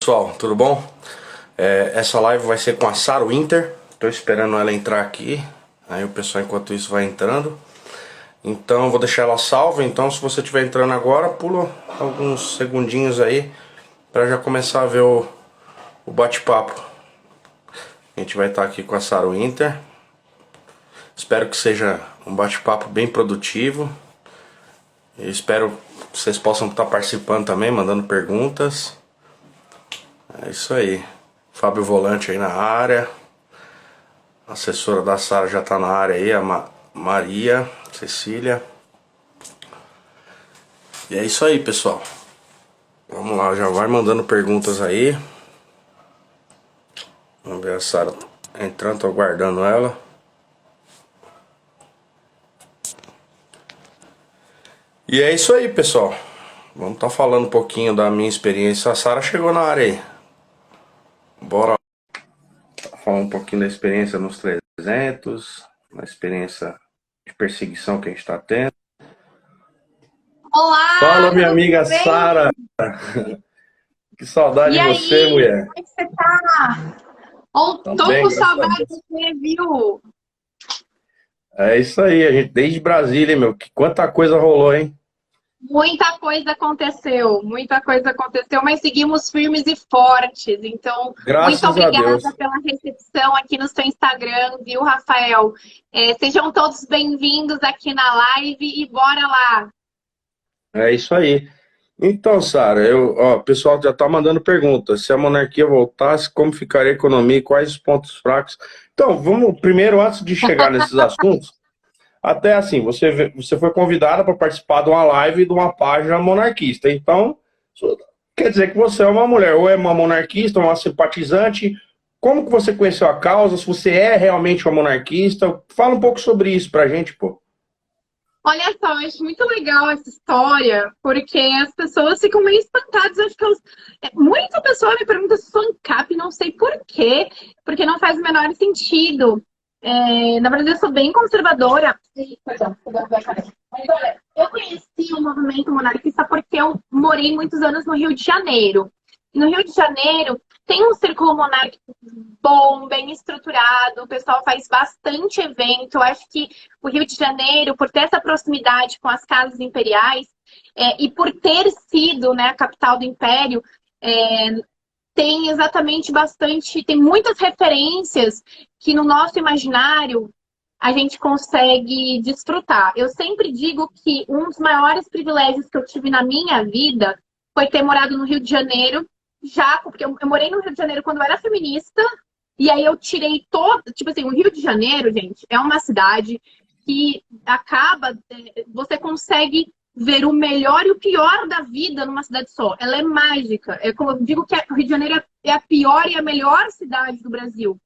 Pessoal, tudo bom? Essa live vai ser com a Sarah Winter. Tô esperando ela entrar aqui. Aí o pessoal enquanto isso vai entrando. Então eu vou deixar ela salva. Então se você estiver entrando agora, pula alguns segundinhos aí para já começar a ver o bate-papo. A gente vai estar aqui com a Sarah Winter. Espero que seja um bate-papo bem produtivo. Eu espero que vocês possam estar participando também, mandando perguntas. É isso aí. Fábio Volante aí na área. A assessora da Sara já tá na área aí, a Maria, Cecília. E é isso aí, pessoal. Vamos lá, já vai mandando perguntas aí. Vamos ver a Sara entrando, tô aguardando ela. E é isso aí, pessoal. Vamos estar falando um pouquinho da minha experiência. A Sara chegou na área aí. Bora falar um pouquinho da experiência nos 300, da experiência de perseguição que a gente está tendo. Olá, Fala, minha tudo amiga bem? Sara. Que saudade E de você, aí, mulher. como é que você tá? Oh, Tá tô bem, com graças a saudade de Deus. você, viu? É isso aí, a gente desde Brasília, meu. Quanta coisa rolou, hein? Muita coisa aconteceu, mas seguimos firmes e fortes. Então, muito Graças a obrigada Deus. pela recepção aqui no seu Instagram, viu, Rafael? Sejam todos bem-vindos aqui na live e bora lá! É isso aí. Então, Sara, o pessoal já tá mandando perguntas. Se a monarquia voltasse, como ficaria a economia e quais os pontos fracos? Então, vamos primeiro, antes de chegar nesses assuntos, até assim, você foi convidada para participar de uma live de uma página monarquista. Então, isso quer dizer que você é uma mulher, ou é uma monarquista, ou uma simpatizante. Como que você conheceu a causa? Se você é realmente uma monarquista? Fala um pouco sobre isso pra gente, pô. Olha só, eu acho muito legal essa história, porque as pessoas ficam meio espantadas. Acho que muita pessoa me pergunta se sou ANCAP, não sei por quê, porque não faz o menor sentido. Na verdade, eu sou bem conservadora. Perdão, mas olha, eu conheci o movimento monarquista porque eu morei muitos anos no Rio de Janeiro. E no Rio de Janeiro tem um círculo monárquico bom, bem estruturado, o pessoal faz bastante evento. Eu acho que o Rio de Janeiro, por ter essa proximidade com as casas imperiais, e por ter sido, né, a capital do Império, é, tem exatamente bastante, tem muitas referências que no nosso imaginário a gente consegue desfrutar. Eu sempre digo que um dos maiores privilégios que eu tive na minha vida foi ter morado no Rio de Janeiro, já porque eu morei no Rio de Janeiro quando eu era feminista, e aí eu tirei todo, tipo assim, o Rio de Janeiro, gente, é uma cidade que acaba, você consegue ver o melhor e o pior da vida numa cidade só. Ela é mágica. É como eu digo que o Rio de Janeiro é a pior e a melhor cidade do Brasil.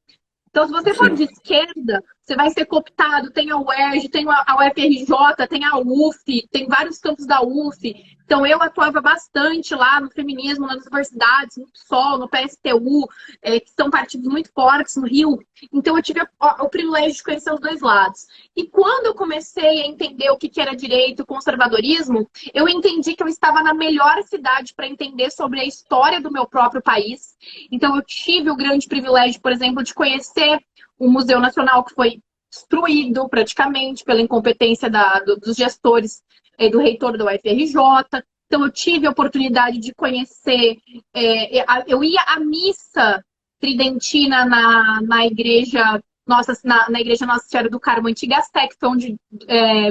Então, se você for Sim. de esquerda, você vai ser cooptado. Tem a UERJ, tem a UFRJ, tem a UF, tem vários campos da UF. Então, eu atuava bastante lá no feminismo, nas universidades, no PSOL, no PSTU, que são partidos muito fortes no Rio. Então, eu tive o privilégio de conhecer os dois lados. E quando eu comecei a entender o que era direito e conservadorismo, eu entendi que eu estava na melhor cidade para entender sobre a história do meu próprio país. Então, eu tive o grande privilégio, por exemplo, de conhecer o Museu Nacional, que foi destruído praticamente pela incompetência dos gestores, do reitor da UFRJ. Então, eu tive a oportunidade de conhecer. Eu ia à missa tridentina na igreja. Na igreja Nossa Senhora do Carmo Antiga Sé, que foi onde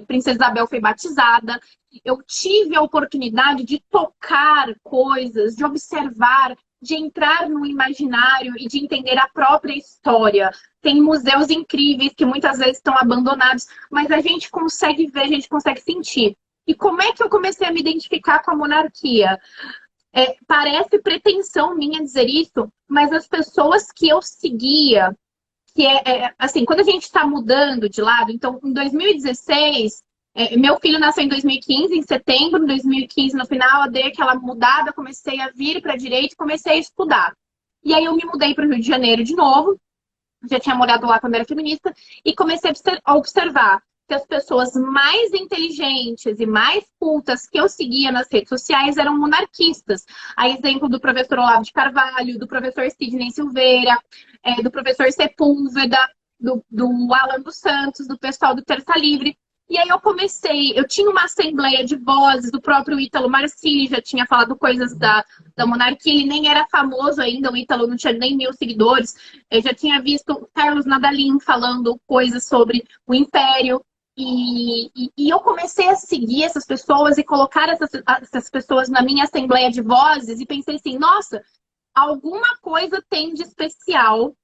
Princesa Isabel foi batizada. Eu tive a oportunidade de tocar coisas, de observar, de entrar no imaginário e de entender a própria história. Tem museus incríveis que muitas vezes estão abandonados, mas a gente consegue ver, a gente consegue sentir. E como é que eu comecei a me identificar com a monarquia? Parece pretensão minha dizer isso, mas as pessoas que eu seguia, assim, quando a gente está mudando de lado, então em 2016, meu filho nasceu em 2015, em setembro de 2015, no final, eu dei aquela mudada, comecei a vir para a direita e comecei a estudar. E aí eu me mudei para o Rio de Janeiro de novo, já tinha morado lá quando era feminista, e comecei a observar. que as pessoas mais inteligentes e mais cultas que eu seguia nas redes sociais eram monarquistas. A exemplo do professor Olavo de Carvalho, do professor Sidney Silveira, do professor Sepúlveda, do Alan dos Santos, do pessoal do Terça Livre. E aí eu tinha uma assembleia de vozes, do próprio Ítalo Marcilli, já tinha falado coisas da monarquia, ele nem era famoso ainda, o Ítalo não tinha nem 1.000 seguidores. Eu já tinha visto o Carlos Nadalim falando coisas sobre o Império. E eu comecei a seguir essas pessoas e colocar essas pessoas na minha assembleia de vozes e pensei assim, nossa, alguma coisa tem de especial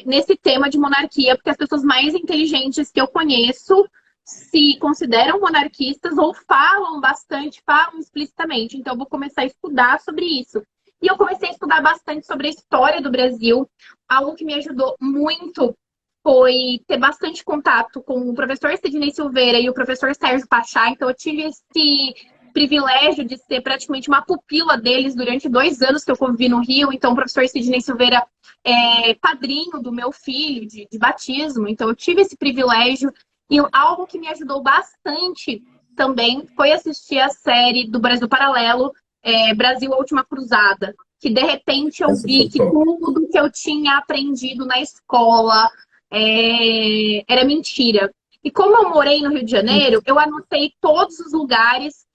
nesse tema de monarquia, porque as pessoas mais inteligentes que eu conheço se consideram monarquistas ou falam bastante, falam explicitamente. Então, eu vou começar a estudar sobre isso. E eu comecei a estudar bastante sobre a história do Brasil. Algo que me ajudou muito foi ter bastante contato com o professor Sidney Silveira e o professor Sérgio Pachá. Então, eu tive esse privilégio de ser praticamente uma pupila deles durante 2 anos que eu convivi no Rio. Então, o professor Sidney Silveira é padrinho do meu filho de batismo. Então, eu tive esse privilégio. E algo que me ajudou bastante também foi assistir a série do Brasil Paralelo, Brasil, a Última Cruzada. Que, de repente, eu vi que tudo que eu tinha aprendido na escola era mentira. E como eu morei no Rio de Janeiro, eu anotei todos os lugares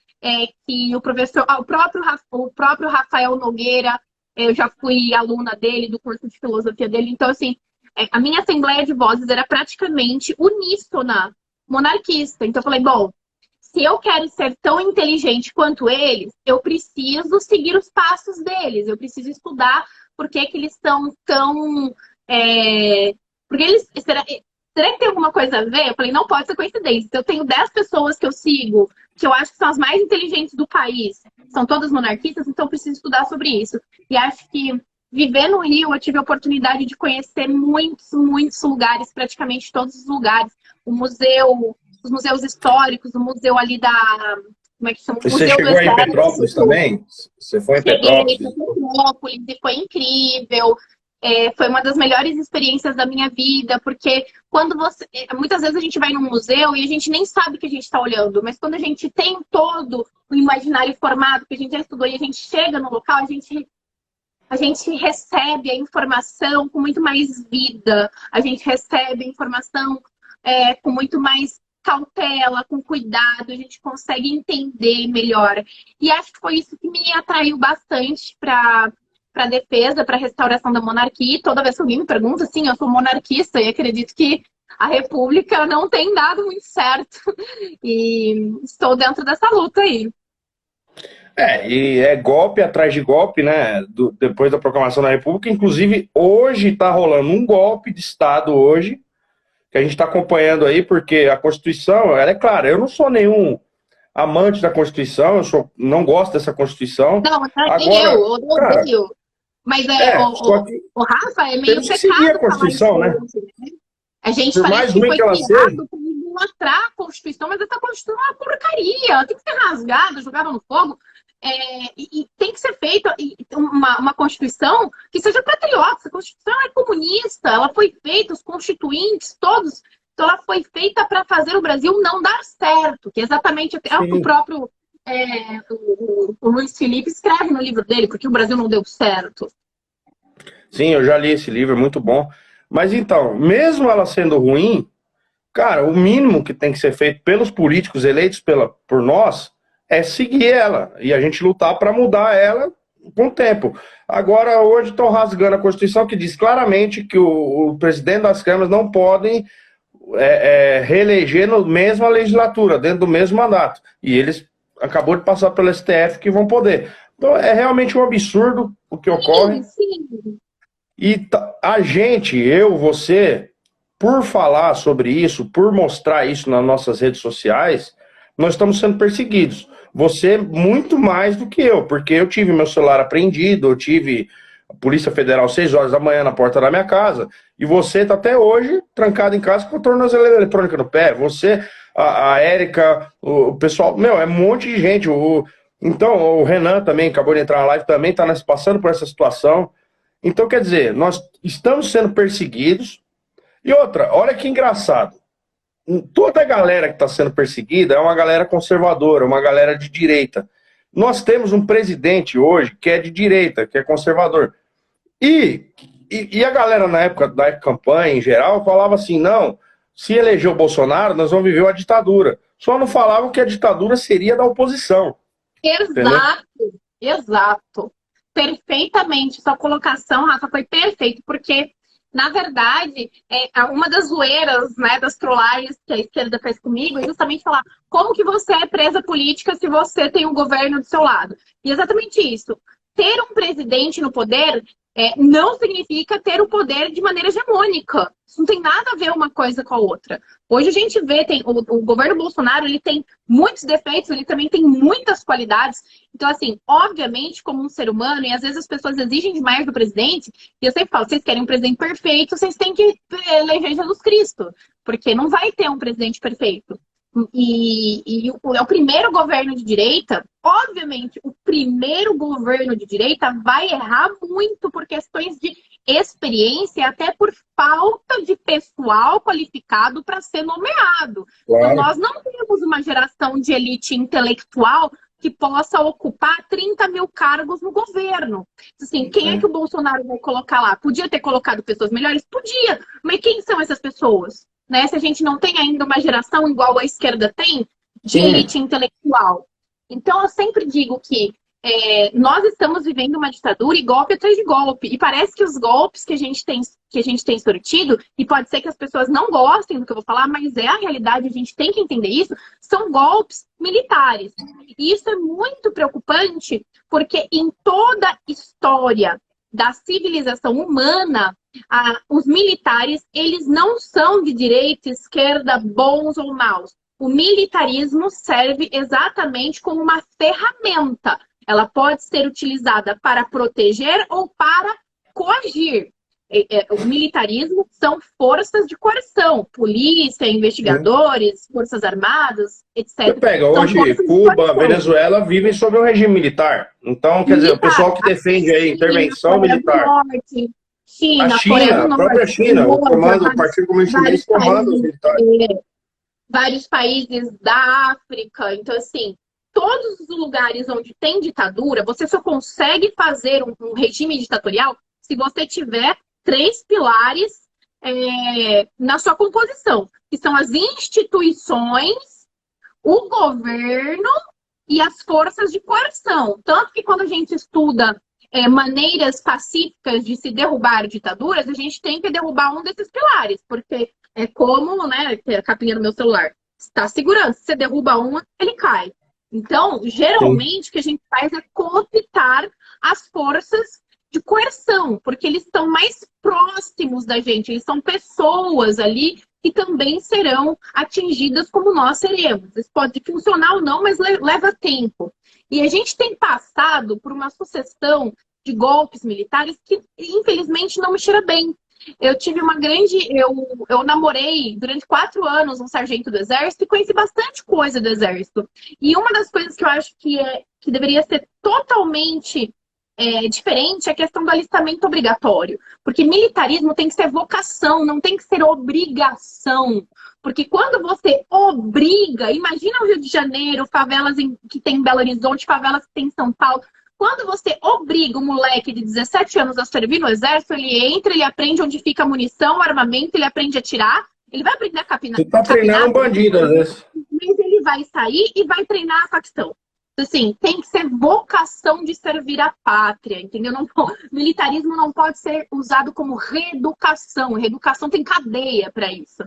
que o próprio Rafael Nogueira, eu já fui aluna dele, do curso de filosofia dele. Então, assim, a minha assembleia de vozes era praticamente uníssona, monarquista. Então, eu falei, bom, se eu quero ser tão inteligente quanto eles, eu preciso seguir os passos deles. Eu preciso estudar por que eles são tão... porque eles... Será que tem alguma coisa a ver? Eu falei, não pode ser coincidência. Eu tenho 10 pessoas que eu sigo, que eu acho que são as mais inteligentes do país, são todas monarquistas, então eu preciso estudar sobre isso. E acho que viver no Rio, eu tive a oportunidade de conhecer muitos, muitos lugares, praticamente todos os lugares. O museu, os museus históricos, o museu ali da... Como é que chama? Você chegou aí em Petrópolis também? Você foi em Petrópolis? Cheguei em Petrópolis e foi incrível. Foi uma das melhores experiências da minha vida, porque quando muitas vezes a gente vai num museu e a gente nem sabe que a gente está olhando, mas quando a gente tem todo o imaginário formado, que a gente já estudou e a gente chega no local, a gente recebe a informação com muito mais vida, a gente recebe a informação com muito mais cautela, com cuidado, a gente consegue entender melhor. E acho que foi isso que me atraiu bastante para a defesa, para a restauração da monarquia. E toda vez que alguém me pergunta, sim, eu sou monarquista e acredito que a república não tem dado muito certo. E estou dentro dessa luta aí. E é golpe atrás de golpe, né? Depois da proclamação da república. Inclusive, hoje está rolando um golpe de Estado hoje, que a gente está acompanhando aí, porque a Constituição, ela é clara, eu não sou nenhum amante da Constituição, não gosto dessa Constituição. Não, eu odeio. Mas o Rafa é meio pecado seguir a Constituição, né? A gente parece que foi criado para idolatrar a Constituição, mas essa Constituição é uma porcaria. Ela tem que ser rasgada, jogada no fogo. E tem que ser feita uma Constituição que seja patriota. A Constituição é comunista, ela foi feita, os constituintes, todos. Então, ela foi feita para fazer o Brasil não dar certo, que é exatamente o que o próprio o Luiz Felipe escreve no livro dele, porque o Brasil não deu certo. Sim, eu já li esse livro, é muito bom. Mas então, mesmo ela sendo ruim, cara, o mínimo que tem que ser feito pelos políticos eleitos por nós é seguir ela e a gente lutar para mudar ela com o tempo. Agora, hoje estão rasgando a Constituição que diz claramente que o presidente das câmaras não podem reeleger na mesma legislatura, dentro do mesmo mandato. E eles acabou de passar pelo STF que vão poder. Então, é realmente um absurdo o que ocorre. Sim. E a gente, eu, você, por falar sobre isso, por mostrar isso nas nossas redes sociais, nós estamos sendo perseguidos. Você muito mais do que eu, porque eu tive meu celular apreendido, eu tive a Polícia Federal 6 horas da manhã na porta da minha casa, e você está até hoje trancado em casa com a tornozeleira eletrônica no pé. Você, a Érica, o pessoal, é um monte de gente. Então, o Renan também acabou de entrar na live, também está passando por essa situação. Então, quer dizer, nós estamos sendo perseguidos. E outra, olha que engraçado. toda a galera que está sendo perseguida é uma galera conservadora, uma galera de direita. Nós temos um presidente hoje que é de direita, que é conservador. E a galera na época da campanha, em geral, falava assim, não, se eleger o Bolsonaro, nós vamos viver uma ditadura. Só não falavam que a ditadura seria da oposição. Entendeu? Exato, exato. Perfeitamente. Sua colocação, Rafa, foi perfeito, porque, na verdade, uma das zoeiras, né, das trollagens que a esquerda fez comigo é justamente falar como que você é presa política se você tem o governo do seu lado. E exatamente isso. Ter um presidente no poder não significa ter o poder de maneira hegemônica. Isso não tem nada a ver uma coisa com a outra. Hoje a gente vê, o governo Bolsonaro, ele tem muitos defeitos, ele também tem muitas qualidades. Então, assim, obviamente, como um ser humano, e às vezes as pessoas exigem demais do presidente, e eu sempre falo, vocês querem um presidente perfeito, vocês têm que eleger Jesus Cristo, porque não vai ter um presidente perfeito. É o primeiro governo de direita, obviamente, o primeiro governo de direita vai errar muito por questões de experiência, até por falta de pessoal qualificado para ser nomeado. Claro. Então, nós não temos uma geração de elite intelectual que possa ocupar 30 mil cargos no governo. Assim, quem é que o Bolsonaro vai colocar lá? Podia ter colocado pessoas melhores? Podia, mas quem são essas pessoas? Né? Se a gente não tem ainda uma geração igual a esquerda tem, de elite intelectual. Então, eu sempre digo que nós estamos vivendo uma ditadura e golpe atrás de golpe. E parece que os golpes que a gente tem sortido, e pode ser que as pessoas não gostem do que eu vou falar, mas é a realidade, a gente tem que entender isso, são golpes militares. E isso é muito preocupante, porque em toda a história da civilização humana, os militares, eles não são de direita, esquerda, bons ou maus. O militarismo serve exatamente como uma ferramenta. Ela pode ser utilizada para proteger ou para coagir. O militarismo são forças de coerção, polícia, investigadores, forças armadas, etc. Você pega hoje, Cuba, Venezuela vivem sob um regime militar. Então, quer dizer, o pessoal que defende a intervenção militar. China, a China, a própria China, o Partido Comunista Chinês comanda os militares. Vários países da África. Então, assim, todos os lugares onde tem ditadura, você só consegue fazer um regime ditatorial se você tiver 3 pilares na sua composição, que são as instituições, o governo e as forças de coerção. Tanto que quando a gente estuda maneiras pacíficas de se derrubar ditaduras, a gente tem que derrubar um desses pilares, porque é como, né, a capinha do meu celular está segurando, se você derruba um, ele cai. Então, geralmente, o que a gente faz é cooptar as forças de coerção, porque eles estão mais próximos da gente, eles são pessoas ali que também serão atingidas como nós seremos. Isso pode funcionar ou não, mas leva tempo. E a gente tem passado por uma sucessão de golpes militares que, infelizmente, não me cheira bem. Eu tive uma grande... Eu namorei durante 4 anos um sargento do Exército e conheci bastante coisa do Exército. E uma das coisas que eu acho que deveria ser totalmente diferente é a questão do alistamento obrigatório. Porque militarismo tem que ser vocação, não tem que ser obrigação. Porque quando você obriga, imagina o Rio de Janeiro, favelas que tem em Belo Horizonte, favelas que tem em São Paulo. Quando você obriga um moleque de 17 anos a servir no exército, ele entra, ele aprende onde fica a munição, o armamento, ele aprende a atirar, ele vai aprender a capinar. Você tá treinando um bandido, às vezes. Mas ele vai sair e vai treinar a facção. Assim, tem que ser vocação de servir a pátria, entendeu? Militarismo não pode ser usado como reeducação. Reeducação tem cadeia para isso.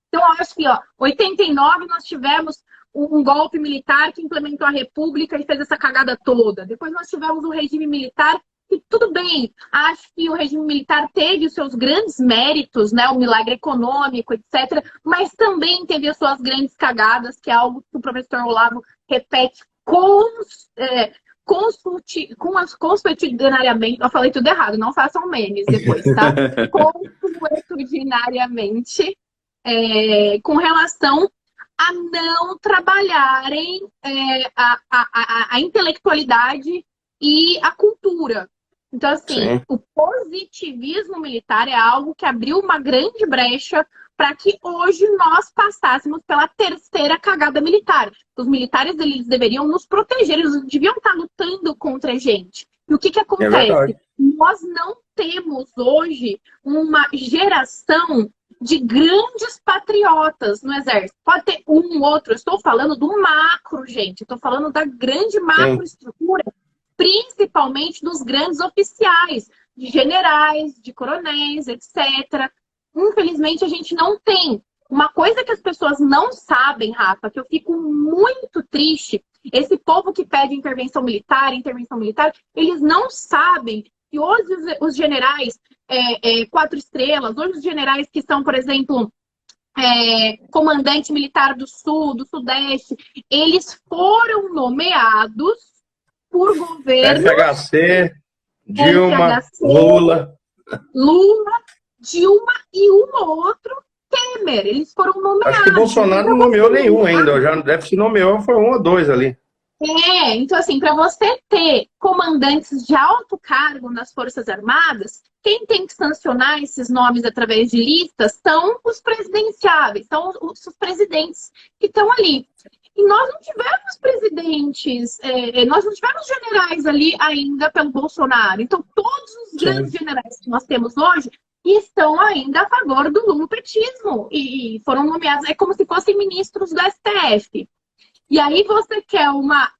Então, eu acho que, 89 nós tivemos um golpe militar que implementou a República e fez essa cagada toda. Depois nós tivemos um regime militar e tudo bem. Acho que o regime militar teve os seus grandes méritos, né? O milagre econômico, etc. Mas também teve as suas grandes cagadas, que é algo que o professor Olavo repete consuetudinariamente. Eu falei tudo errado, não façam memes depois, tá? Consuetudinariamente, com relação a não trabalharem a intelectualidade e a cultura. Então, assim, o positivismo militar é algo que abriu uma grande brecha para que hoje nós passássemos pela terceira cagada militar. Os militares, eles deveriam nos proteger, eles deviam estar lutando contra a gente. E o que acontece? Nós não temos hoje uma geração de grandes patriotas no exército. Pode ter um outro, eu estou falando do macro, gente. Estou falando da grande macroestrutura, principalmente dos grandes oficiais, de generais, de coronéis, etc. Infelizmente, a gente não tem. Uma coisa que as pessoas não sabem, Rafa, que eu fico muito triste, esse povo que pede intervenção militar, eles não sabem que hoje os generais 4 estrelas, hoje os generais que são, por exemplo, comandante militar do Sul, do Sudeste, eles foram nomeados por governo... FHC, Dilma, Lula, Dilma e um outro Temer. Eles foram nomeados. Acho que Bolsonaro não nomeou nenhum ainda. Já deve se nomeou, foi 1 ou 2 ali. Então assim, para você ter comandantes de alto cargo nas Forças Armadas, quem tem que sancionar esses nomes através de listas são os presidenciáveis, são os presidentes que estão ali. E nós não tivemos presidentes, nós não tivemos generais ali ainda pelo Bolsonaro. Então, todos os grandes generais que nós temos hoje estão ainda a favor do lulopetismo e foram nomeados, é como se fossem ministros do STF. E aí você quer uma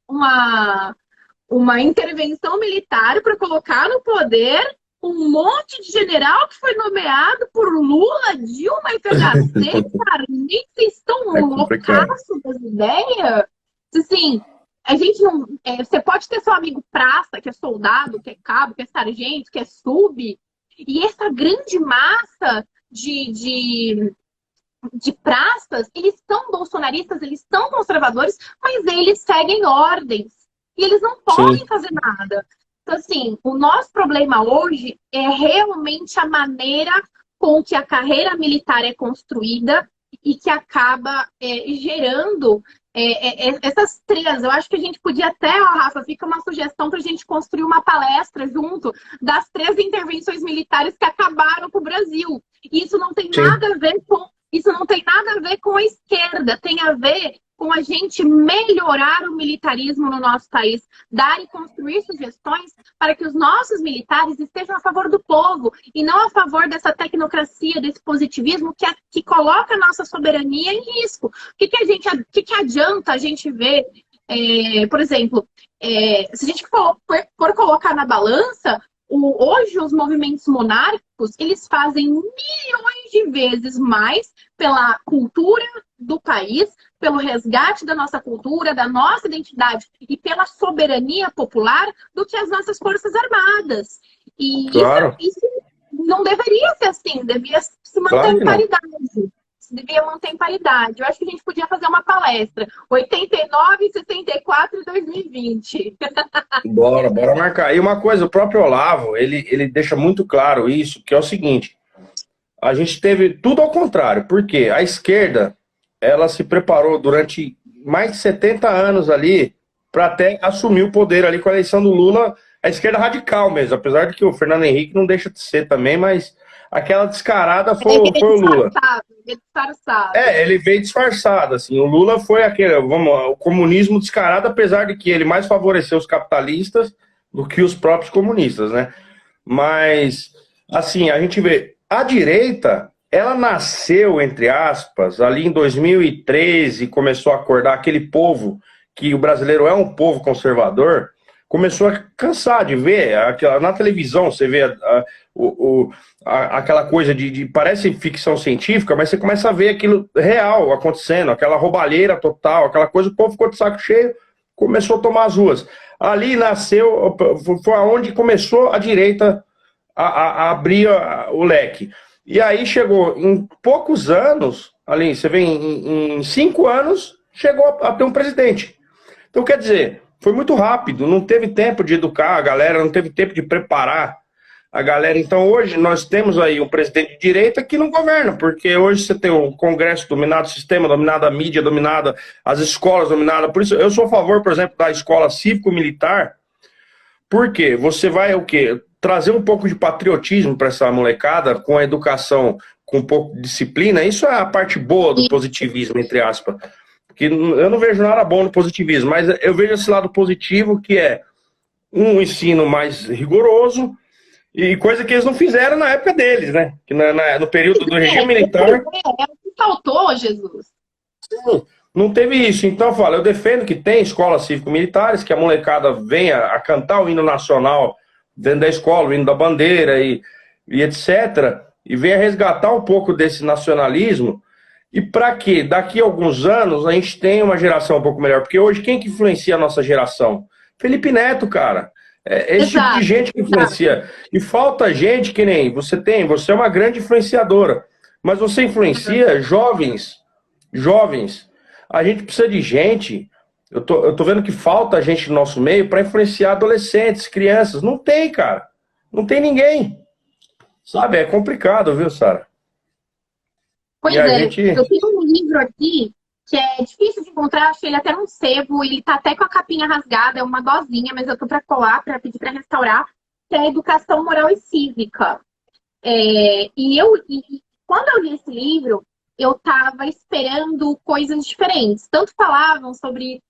intervenção militar para colocar no poder um monte de general que foi nomeado por Lula, Dilma e FHC, cara, nem vocês estão loucaços das ideias. Assim, a gente não... você pode ter seu amigo praça, que é soldado, que é cabo, que é sargento, que é sub, e essa grande massa de praças, eles são bolsonaristas, eles são conservadores, mas eles seguem ordens. E eles não podem fazer nada. Então, assim, o nosso problema hoje é realmente a maneira com que a carreira militar é construída e que acaba gerando essas três. Eu acho que a gente podia até, Rafa, fica uma sugestão para a gente construir uma palestra junto das 3 intervenções militares que acabaram com o Brasil. E isso não tem nada a ver com... Isso não tem nada a ver com a esquerda, tem a ver com a gente melhorar o militarismo no nosso país, dar e construir sugestões para que os nossos militares estejam a favor do povo e não a favor dessa tecnocracia, desse positivismo que coloca a nossa soberania em risco. O que adianta a gente ver, por exemplo, se a gente for colocar na balança, hoje os movimentos monárquicos, eles fazem milhões de vezes mais pela cultura do país, pelo resgate da nossa cultura, da nossa identidade e pela soberania popular do que as nossas Forças Armadas. E isso não deveria ser assim, devia se manter em paridade. Devia manter em paridade. Eu acho que a gente podia fazer uma palestra. 89, 64 e 2020. Bora marcar. E uma coisa, o próprio Olavo, ele deixa muito claro isso, que é o seguinte, a gente teve tudo ao contrário, porque a esquerda, ela se preparou durante mais de 70 anos ali para até assumir o poder ali com a eleição do Lula, a esquerda radical mesmo, apesar de que o Fernando Henrique não deixa de ser também, mas aquela descarada foi o Lula. Ele veio disfarçado, assim. O Lula foi o comunismo descarado, apesar de que ele mais favoreceu os capitalistas do que os próprios comunistas, né? Mas, assim, a gente vê, a direita, ela nasceu, entre aspas, ali em 2013, começou a acordar aquele povo, que o brasileiro é um povo conservador, começou a cansar de ver, na televisão você vê aquela coisa parece ficção científica, mas você começa a ver aquilo real acontecendo, aquela roubalheira total, aquela coisa, o povo ficou de saco cheio, começou a tomar as ruas. Ali nasceu, foi onde começou a direita a abrir o leque. E aí chegou, em poucos anos, ali, você vê, em 5 anos, chegou a ter um presidente. Então, quer dizer, foi muito rápido, não teve tempo de educar a galera, não teve tempo de preparar a galera. Então hoje nós temos aí um presidente de direita que não governa, porque hoje você tem o Congresso dominado, o sistema dominado, a mídia dominada, as escolas dominadas. Por isso eu sou a favor, por exemplo, da escola cívico-militar, porque você vai trazer um pouco de patriotismo para essa molecada com a educação, com um pouco de disciplina, isso é a parte boa do positivismo, entre aspas. Porque eu não vejo nada bom no positivismo, mas eu vejo esse lado positivo, que é um ensino mais rigoroso, e coisa que eles não fizeram na época deles, né? Que no período do regime militar... É o que faltou, Jesus. Não teve isso. Então, eu falo, eu defendo que tem escolas cívico-militares, que a molecada venha a cantar o hino nacional dentro da escola, o hino da bandeira e etc., e venha resgatar um pouco desse nacionalismo, e para que daqui a alguns anos a gente tenha uma geração um pouco melhor. Porque hoje, quem que influencia a nossa geração? Felipe Neto, cara. É esse tipo de gente que influencia. E falta gente que nem você tem. Você é uma grande influenciadora, mas você influencia jovens. A gente precisa de gente. Eu tô vendo que falta gente no nosso meio para influenciar adolescentes, crianças. Não tem, cara. Não tem ninguém. Sabe? É complicado, viu, Sara? Pois é. Eu tenho um livro aqui que é difícil de encontrar, achei ele até num sebo, ele tá até com a capinha rasgada, é uma dosinha, mas eu tô para colar, para pedir para restaurar, que é Educação Moral e Cívica. E quando eu li esse livro, eu estava esperando coisas diferentes. Tanto falavam sobre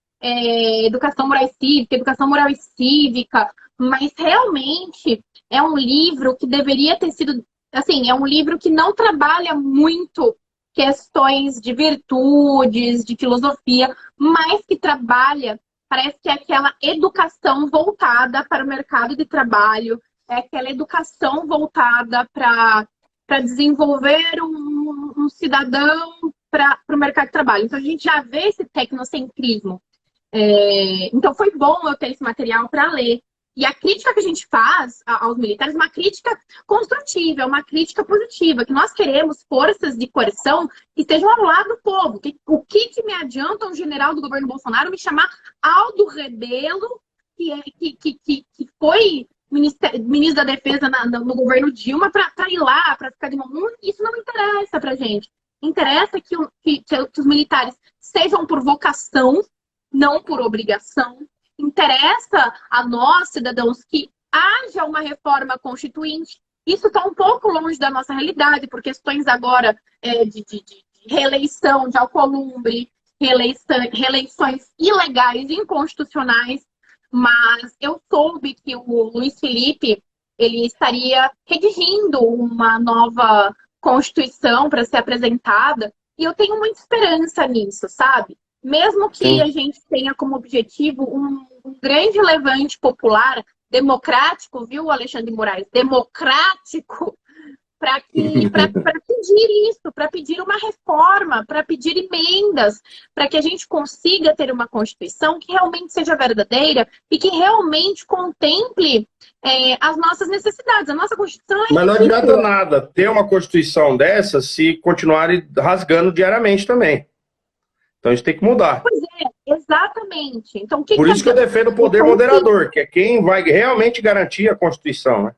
educação moral e cívica, mas realmente é um livro que deveria ter sido, assim, é um livro que não trabalha muito questões de virtudes, de filosofia, mas que trabalha, parece que é aquela educação voltada para o mercado de trabalho, é aquela educação voltada para desenvolver um cidadão para o mercado de trabalho. Então, a gente já vê esse tecnocentrismo. Então, foi bom eu ter esse material para ler. E a crítica que a gente faz aos militares é uma crítica construtiva, é uma crítica positiva, que nós queremos forças de coerção que estejam ao lado do povo. O que me adianta um general do governo Bolsonaro me chamar Aldo Rebelo, que foi ministro da Defesa no governo Dilma, para ir lá, para ficar de mão. Isso não interessa para a gente. Interessa que os militares sejam por vocação, não por obrigação. Interessa a nós, cidadãos, que haja uma reforma constituinte. Isso está um pouco longe da nossa realidade, por questões agora de reeleição de Alcolumbre, reeleições ilegais, inconstitucionais. Mas eu soube que o Luiz Felipe ele estaria redigindo uma nova Constituição para ser apresentada, e eu tenho muita esperança nisso, sabe? Mesmo que a gente tenha como objetivo um grande levante popular, democrático, viu, Alexandre Moraes? Democrático, para pedir isso, para pedir uma reforma, para pedir emendas, para que a gente consiga ter uma Constituição que realmente seja verdadeira e que realmente contemple as nossas necessidades. A nossa Constituição Mas não adianta nada ter uma Constituição dessa se continuarem rasgando diariamente também. Então isso tem que mudar. Pois é, exatamente. Então, por isso que eu defendo o poder moderador, que é quem vai realmente garantir a Constituição, né?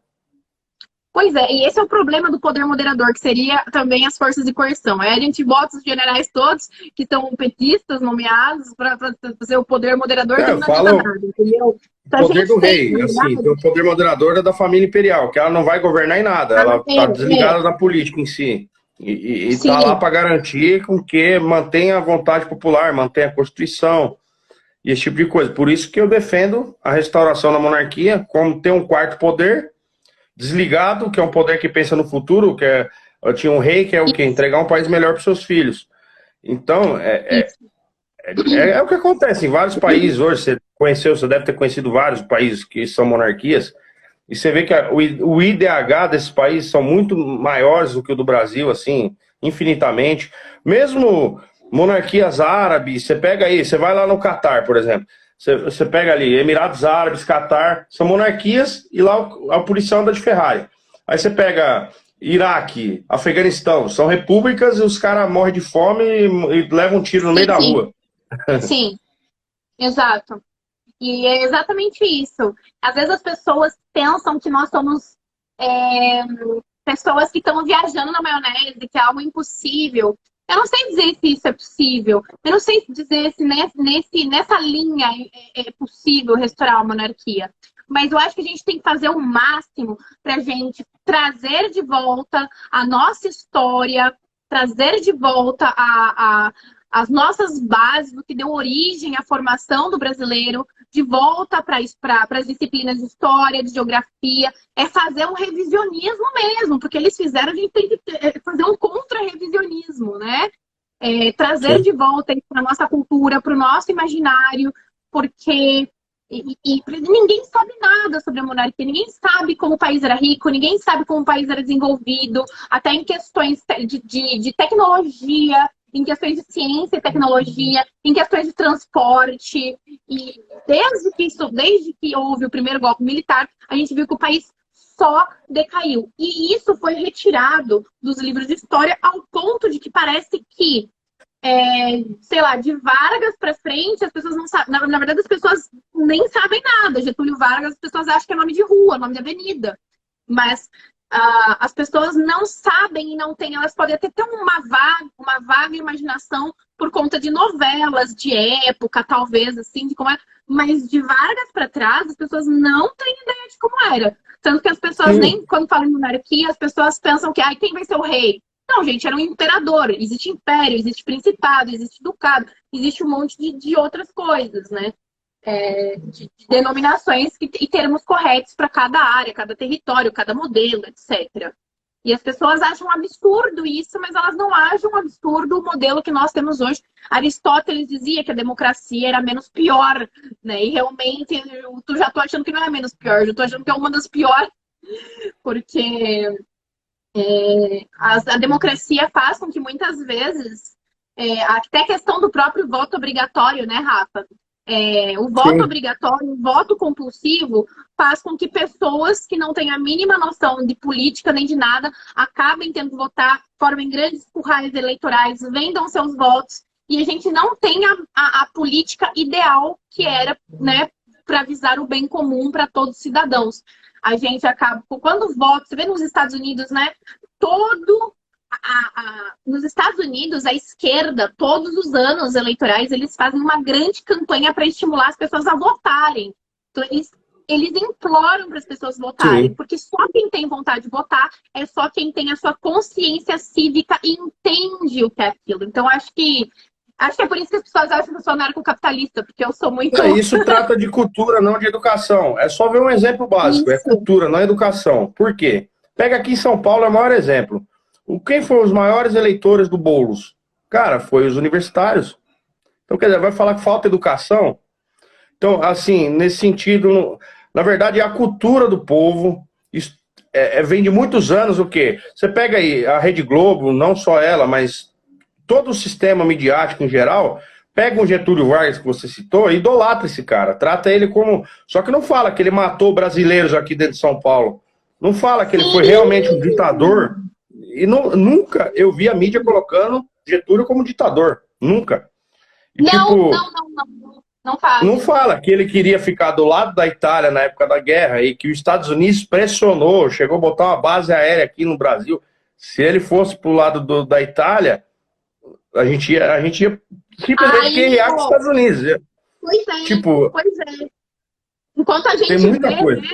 Pois é, e esse é o problema do poder moderador, que seria também as forças de coerção. Aí a gente bota os generais todos, que são petistas nomeados, para fazer o poder moderador, que não adianta nada, entendeu? O poder do rei, assim, o poder moderador é da família imperial, que ela não vai governar em nada, ela está desligada da política em si. E está lá para garantir com que mantenha a vontade popular, mantenha a Constituição e esse tipo de coisa. Por isso que eu defendo a restauração da monarquia, como ter um quarto poder desligado, que é um poder que pensa no futuro, eu tinha um rei que é o quê? Entregar um país melhor para os seus filhos. Então, é o que acontece em vários países hoje. Você deve ter conhecido vários países que são monarquias, e você vê que o IDH desses países são muito maiores do que o do Brasil, assim, infinitamente. Mesmo monarquias árabes, você pega aí, você vai lá no Catar, por exemplo, você pega ali, Emirados Árabes, Catar, são monarquias, e lá a polícia anda de Ferrari. Aí você pega Iraque, Afeganistão, são repúblicas e os caras morrem de fome e levam um tiro no meio da rua. Sim, exato. E é exatamente isso. Às vezes as pessoas pensam que nós somos pessoas que estão viajando na maionese, que é algo impossível. Eu não sei dizer se isso é possível. Eu não sei dizer se nessa linha é possível restaurar a monarquia. mas eu acho que a gente tem que fazer o máximo para a gente trazer de volta a nossa história, trazer de volta as nossas bases, o que deu origem à formação do brasileiro, de volta para as disciplinas de história, de geografia, é fazer um revisionismo mesmo, porque eles fizeram, a gente tem que fazer um contra-revisionismo, né? Trazer de volta para a nossa cultura, para o nosso imaginário, porque ninguém sabe nada sobre a monarquia, ninguém sabe como o país era rico, ninguém sabe como o país era desenvolvido, até em questões de tecnologia, em questões de ciência e tecnologia, em questões de transporte. E desde que houve o primeiro golpe militar, a gente viu que o país só decaiu. E isso foi retirado dos livros de história ao ponto de que parece que, sei lá, de Vargas para frente, as pessoas não sabem. Na verdade, as pessoas nem sabem nada. Getúlio Vargas, as pessoas acham que é nome de rua, nome de avenida. Mas as pessoas não sabem e não têm, elas podem até ter uma vaga imaginação por conta de novelas de época, talvez, assim, de como é. Mas de Vargas para trás, as pessoas não têm ideia de como era. Tanto que as pessoas nem, quando falam em monarquia, as pessoas pensam que, quem vai ser o rei? Não, gente, era um imperador. Existe império, existe principado, existe ducado, existe um monte de outras coisas, né? De denominações e termos corretos para cada área, cada território, cada modelo, etc. E as pessoas acham um absurdo isso, mas elas não acham um absurdo o modelo que nós temos hoje. Aristóteles dizia que a democracia era menos pior, né? E realmente eu já estou achando que não é menos pior, eu estou achando que é uma das piores, porque a democracia faz com que muitas vezes, até a questão do próprio voto obrigatório, né, Rafa? O voto obrigatório, o voto compulsivo, faz com que pessoas que não têm a mínima noção de política nem de nada acabem tendo que votar, formem grandes currais eleitorais, vendam seus votos, e a gente não tem a política ideal que era, né, para visar o bem comum para todos os cidadãos. A gente acaba, quando vota, você vê nos Estados Unidos, né, nos Estados Unidos, a esquerda, todos os anos eleitorais, eles fazem uma grande campanha para estimular as pessoas a votarem. Então, eles imploram para as pessoas votarem, porque só quem tem vontade de votar é só quem tem a sua consciência cívica e entende o que é aquilo. Então, acho que é por isso que as pessoas acham que eu sou anarcocapitalista, porque eu sou muito... Isso trata de cultura, não de educação. É só ver um exemplo básico. Isso. É cultura, não é educação. Por quê? Pega aqui em São Paulo, é o maior exemplo. Quem foram os maiores eleitores do Boulos? Cara, foi os universitários. Então, quer dizer, vai falar que falta educação? Então, assim, nesse sentido, na verdade, a cultura do povo vem de muitos anos o quê? Você pega aí a Rede Globo, não só ela, mas todo o sistema midiático em geral, pega um Getúlio Vargas que você citou e idolatra esse cara, trata ele como... Só que não fala que ele matou brasileiros aqui dentro de São Paulo. Não fala que ele foi realmente um ditador... E nunca eu vi a mídia colocando Getúlio como ditador. Nunca. E, não fala. Não fala que ele queria ficar do lado da Itália na época da guerra e que os Estados Unidos pressionou, chegou a botar uma base aérea aqui no Brasil. Se ele fosse pro lado da Itália, a gente ia simplesmente guerrear com os Estados Unidos. Pois é. Enquanto a gente vê, né,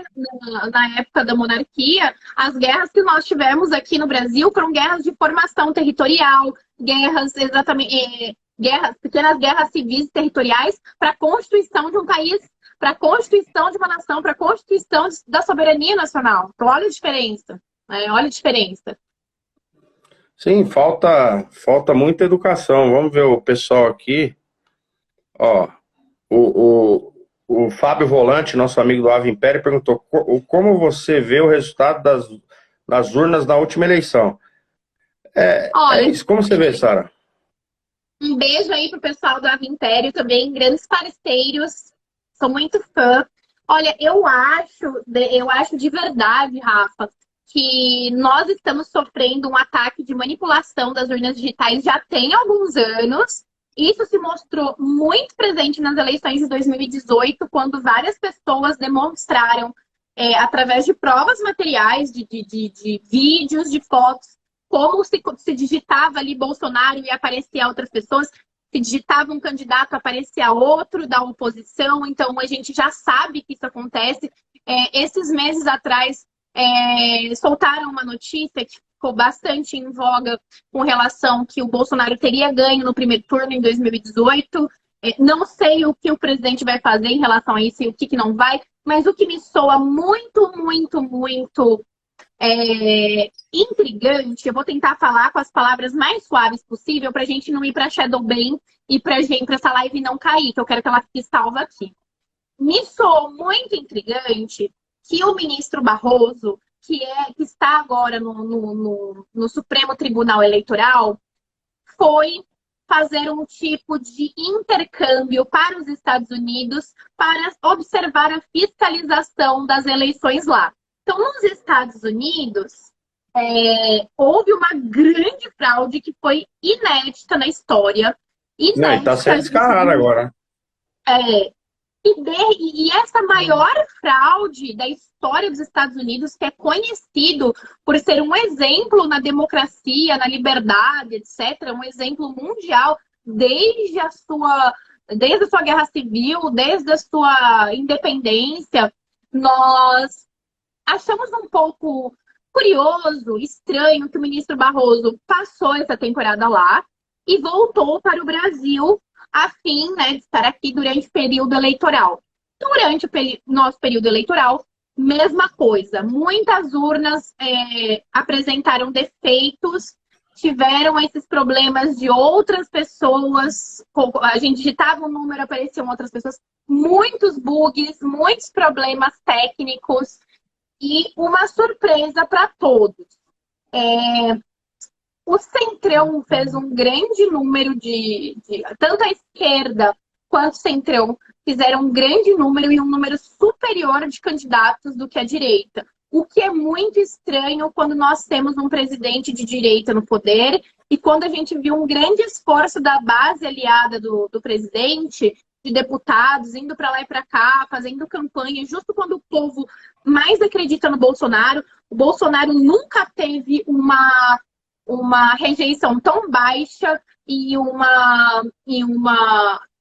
na época da monarquia, as guerras que nós tivemos aqui no Brasil foram guerras de formação territorial, pequenas guerras civis e territoriais para a constituição de um país, para a constituição de uma nação, para a constituição da soberania nacional. Então, olha a diferença. Olha a diferença. Sim, falta muita educação. Vamos ver o pessoal aqui. Ó, o Fábio Volante, nosso amigo do Ave Império, perguntou como você vê o resultado das urnas na última eleição. Olha, isso. Como você vê, Sara? Um beijo aí pro pessoal do Ave Império também, grandes parceiros. Sou muito fã. Olha, eu acho de verdade, Rafa, que nós estamos sofrendo um ataque de manipulação das urnas digitais já tem alguns anos. Isso se mostrou muito presente nas eleições de 2018, quando várias pessoas demonstraram, através de provas materiais, de vídeos, de fotos, como se digitava ali Bolsonaro e aparecia outras pessoas, se digitava um candidato, aparecia outro da oposição. Então, a gente já sabe que isso acontece. Esses meses atrás soltaram uma notícia que ficou bastante em voga com relação que o Bolsonaro teria ganho no primeiro turno em 2018. Não sei o que o presidente vai fazer em relação a isso e o que não vai, mas o que me soa muito, muito, muito intrigante, eu vou tentar falar com as palavras mais suaves possível para a gente não ir para Shadow Ban e para essa live não cair, que eu quero que ela fique salva aqui. Me soa muito intrigante que o ministro Barroso, que está agora no Supremo Tribunal Eleitoral, foi fazer um tipo de intercâmbio para os Estados Unidos para observar a fiscalização das eleições lá. Então, nos Estados Unidos, houve uma grande fraude que foi inédita na história. Não, está sendo descarada agora. E essa maior fraude da história dos Estados Unidos, que é conhecido por ser um exemplo na democracia, na liberdade, etc., um exemplo mundial, desde a sua guerra civil, desde a sua independência, nós achamos um pouco curioso, estranho, que o ministro Barroso passou essa temporada lá e voltou para o Brasil a fim, né, de estar aqui durante o período eleitoral. Durante o nosso período eleitoral, mesma coisa. Muitas urnas apresentaram defeitos, tiveram esses problemas de outras pessoas. A gente digitava um número, apareciam outras pessoas. Muitos bugs, muitos problemas técnicos e uma surpresa para todos. O Centrão fez um grande número tanto a esquerda quanto o Centrão fizeram um grande número e um número superior de candidatos do que a direita. O que é muito estranho quando nós temos um presidente de direita no poder e quando a gente viu um grande esforço da base aliada do presidente, de deputados, indo para lá e para cá, fazendo campanha, justo quando o povo mais acredita no Bolsonaro. O Bolsonaro nunca teve uma rejeição tão baixa e uma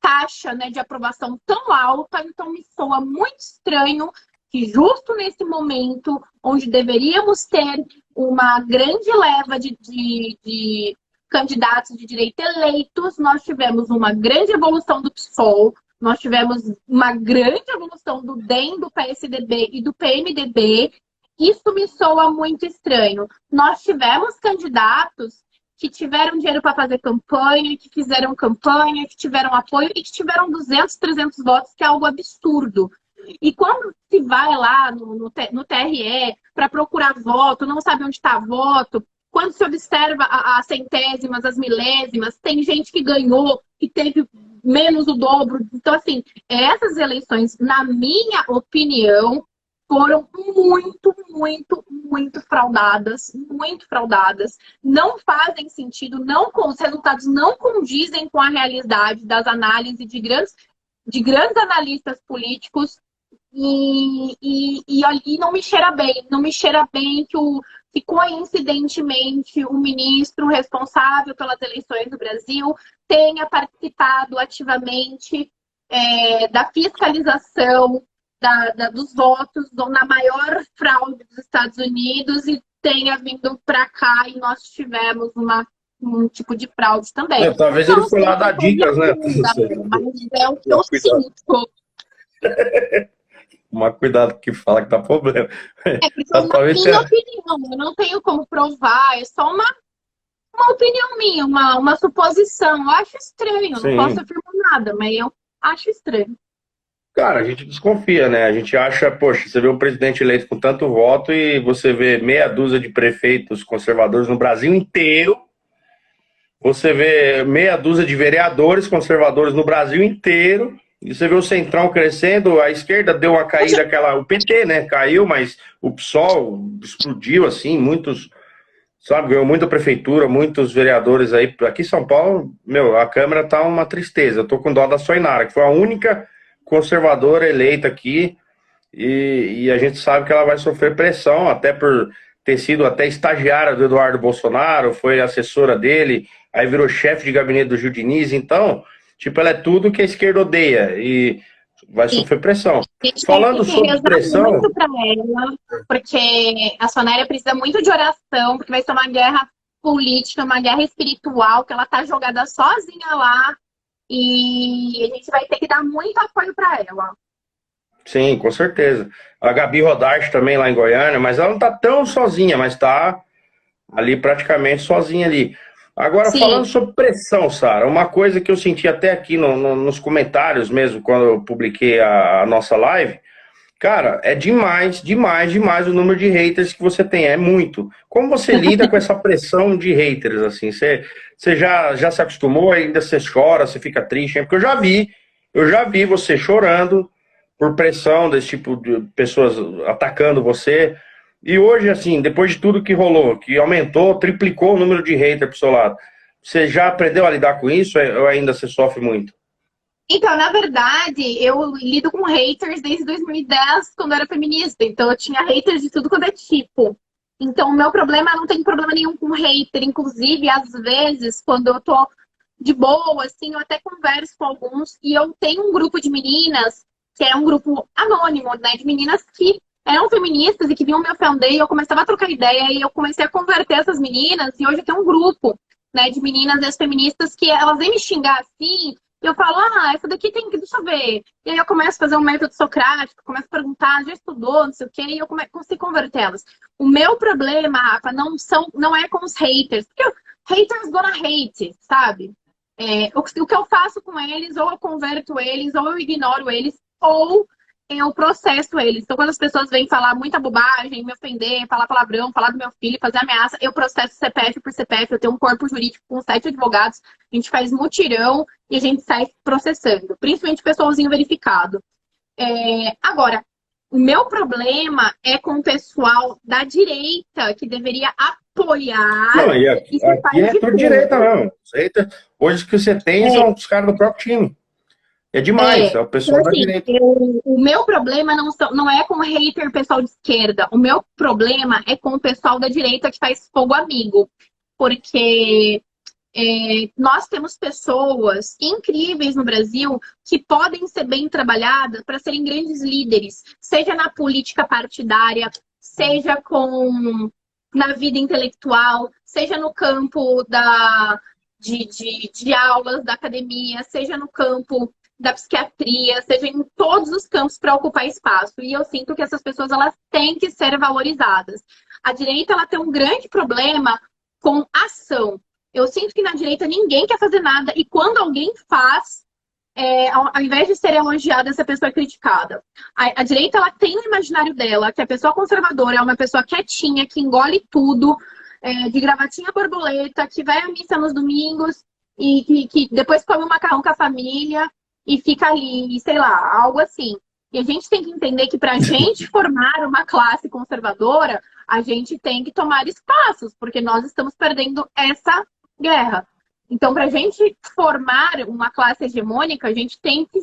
taxa, né, de aprovação tão alta. Então me soa muito estranho que justo nesse momento, onde deveríamos ter uma grande leva de candidatos de direita eleitos, nós tivemos uma grande evolução do PSOL, nós tivemos uma grande evolução do DEM, do PSDB e do PMDB. Isso me soa muito estranho. Nós tivemos candidatos que tiveram dinheiro para fazer campanha, que fizeram campanha, que tiveram apoio e que tiveram 200, 300 votos, que é algo absurdo. E quando se vai lá no TRE para procurar voto, não sabe onde está voto, quando se observa as centésimas, as milésimas, tem gente que ganhou, que teve menos o dobro. Então, assim, essas eleições, na minha opinião, foram muito, muito, muito fraudadas, não fazem sentido, os resultados não condizem com a realidade das análises de grandes analistas políticos e não me cheira bem que coincidentemente o ministro responsável pelas eleições do Brasil tenha participado ativamente da fiscalização dos votos na maior fraude dos Estados Unidos e tenha vindo para cá e nós tivemos um tipo de fraude também. Talvez ele foi lá dar dicas, né? Mas é o que eu sinto. Tomar cuidado que fala que dá problema. Porque é uma minha opinião, eu não tenho como provar, é só uma opinião minha, uma suposição. Eu acho estranho, Sim. Não posso afirmar nada, mas eu acho estranho. Cara, a gente desconfia, né? A gente acha, poxa, você vê um presidente eleito com tanto voto e você vê meia dúzia de prefeitos conservadores no Brasil inteiro, você vê meia dúzia de vereadores conservadores no Brasil inteiro, e você vê o Centrão crescendo, a esquerda deu uma caída, o PT, né? Caiu, mas o PSOL explodiu, assim, muitos, sabe, ganhou muita prefeitura, muitos vereadores aí. Aqui em São Paulo, a Câmara tá uma tristeza. Eu tô com dó da Soinara, que foi a única conservadora eleita aqui, e a gente sabe que ela vai sofrer pressão, até por ter sido até estagiária do Eduardo Bolsonaro, foi assessora dele, aí virou chefe de gabinete do Gil Diniz. Então, tipo, ela é tudo que a esquerda odeia, e vai Sim. sofrer pressão. A gente Falando tem que sobre rezar pressão, muito para ela, porque a Sonéria precisa muito de oração, porque vai ser uma guerra política, uma guerra espiritual, que ela tá jogada sozinha lá, e a gente vai ter que dar muito apoio para ela. sim, com certeza. A Gabi Rodarte também lá em Goiânia, mas ela não tá tão sozinha, mas tá ali praticamente sozinha ali. Agora, falando Sim, sobre pressão, Sara, uma coisa que eu senti até aqui nos comentários mesmo, quando eu publiquei a nossa live, cara, é demais, demais, demais o número de haters que você tem, é muito. Como você lida com essa pressão de haters, assim? Você já se acostumou, ainda você chora, você fica triste? Porque eu já vi você chorando por pressão desse tipo de pessoas atacando você. E hoje, assim, depois de tudo que rolou, que aumentou, triplicou o número de haters pro seu lado, você já aprendeu a lidar com isso ou ainda você sofre muito? então, na verdade, eu lido com haters desde 2010, quando eu era feminista. Então, eu tinha haters de tudo quanto é tipo. Então, o meu problema não tem problema nenhum com hater. Inclusive, às vezes, quando eu tô de boa, assim, eu até converso com alguns. E eu tenho um grupo de meninas, que é um grupo anônimo, né? De meninas que eram feministas e que vinham me ofender. E eu começava a trocar ideia e eu comecei a converter essas meninas. E hoje eu tenho um grupo, né, de meninas ex-feministas que elas vêm me xingar assim. E eu falo, essa daqui tem que, deixa eu ver. E aí eu começo a fazer um método socrático, começo a perguntar, já estudou, não sei o quê, e eu consigo convertê-las. O meu problema, Rafa, não é com os haters, porque haters gonna hate, sabe? O que eu faço com eles, ou eu converto eles, ou eu ignoro eles, ou eu processo eles. Então, quando as pessoas vêm falar muita bobagem, me ofender, falar palavrão, falar do meu filho, fazer ameaça, eu processo CPF por CPF. Eu tenho um corpo jurídico com 7 advogados, a gente faz mutirão e a gente sai processando, principalmente pessoalzinho verificado. Agora, o meu problema é com o pessoal da direita, que deveria apoiar Não, e e se aqui faz é de tudo direita tudo. mesmo. Hoje o que você tem são os caras do próprio time. É demais, é o Então, pessoal da assim, direita. o meu problema não é com o hater pessoal de esquerda. O meu problema é com o pessoal da direita que faz fogo amigo. Porque nós temos pessoas incríveis no Brasil que podem ser bem trabalhadas para serem grandes líderes, seja na política partidária, seja na vida intelectual, seja no campo de aulas da academia, seja no campo da psiquiatria, seja em todos os campos para ocupar espaço. E eu sinto que essas pessoas elas têm que ser valorizadas. A direita ela tem um grande problema com ação. Eu sinto que na direita ninguém quer fazer nada e quando alguém faz, ao invés de ser elogiada, essa pessoa é criticada. A direita ela tem no imaginário dela que a pessoa conservadora é uma pessoa quietinha, que engole tudo, de gravatinha borboleta, que vai à missa nos domingos e que depois come um macarrão com a família e fica ali, sei lá, algo assim. E a gente tem que entender que para a gente formar uma classe conservadora, a gente tem que tomar espaços, porque nós estamos perdendo essa guerra. Então, para a gente formar uma classe hegemônica, a gente tem que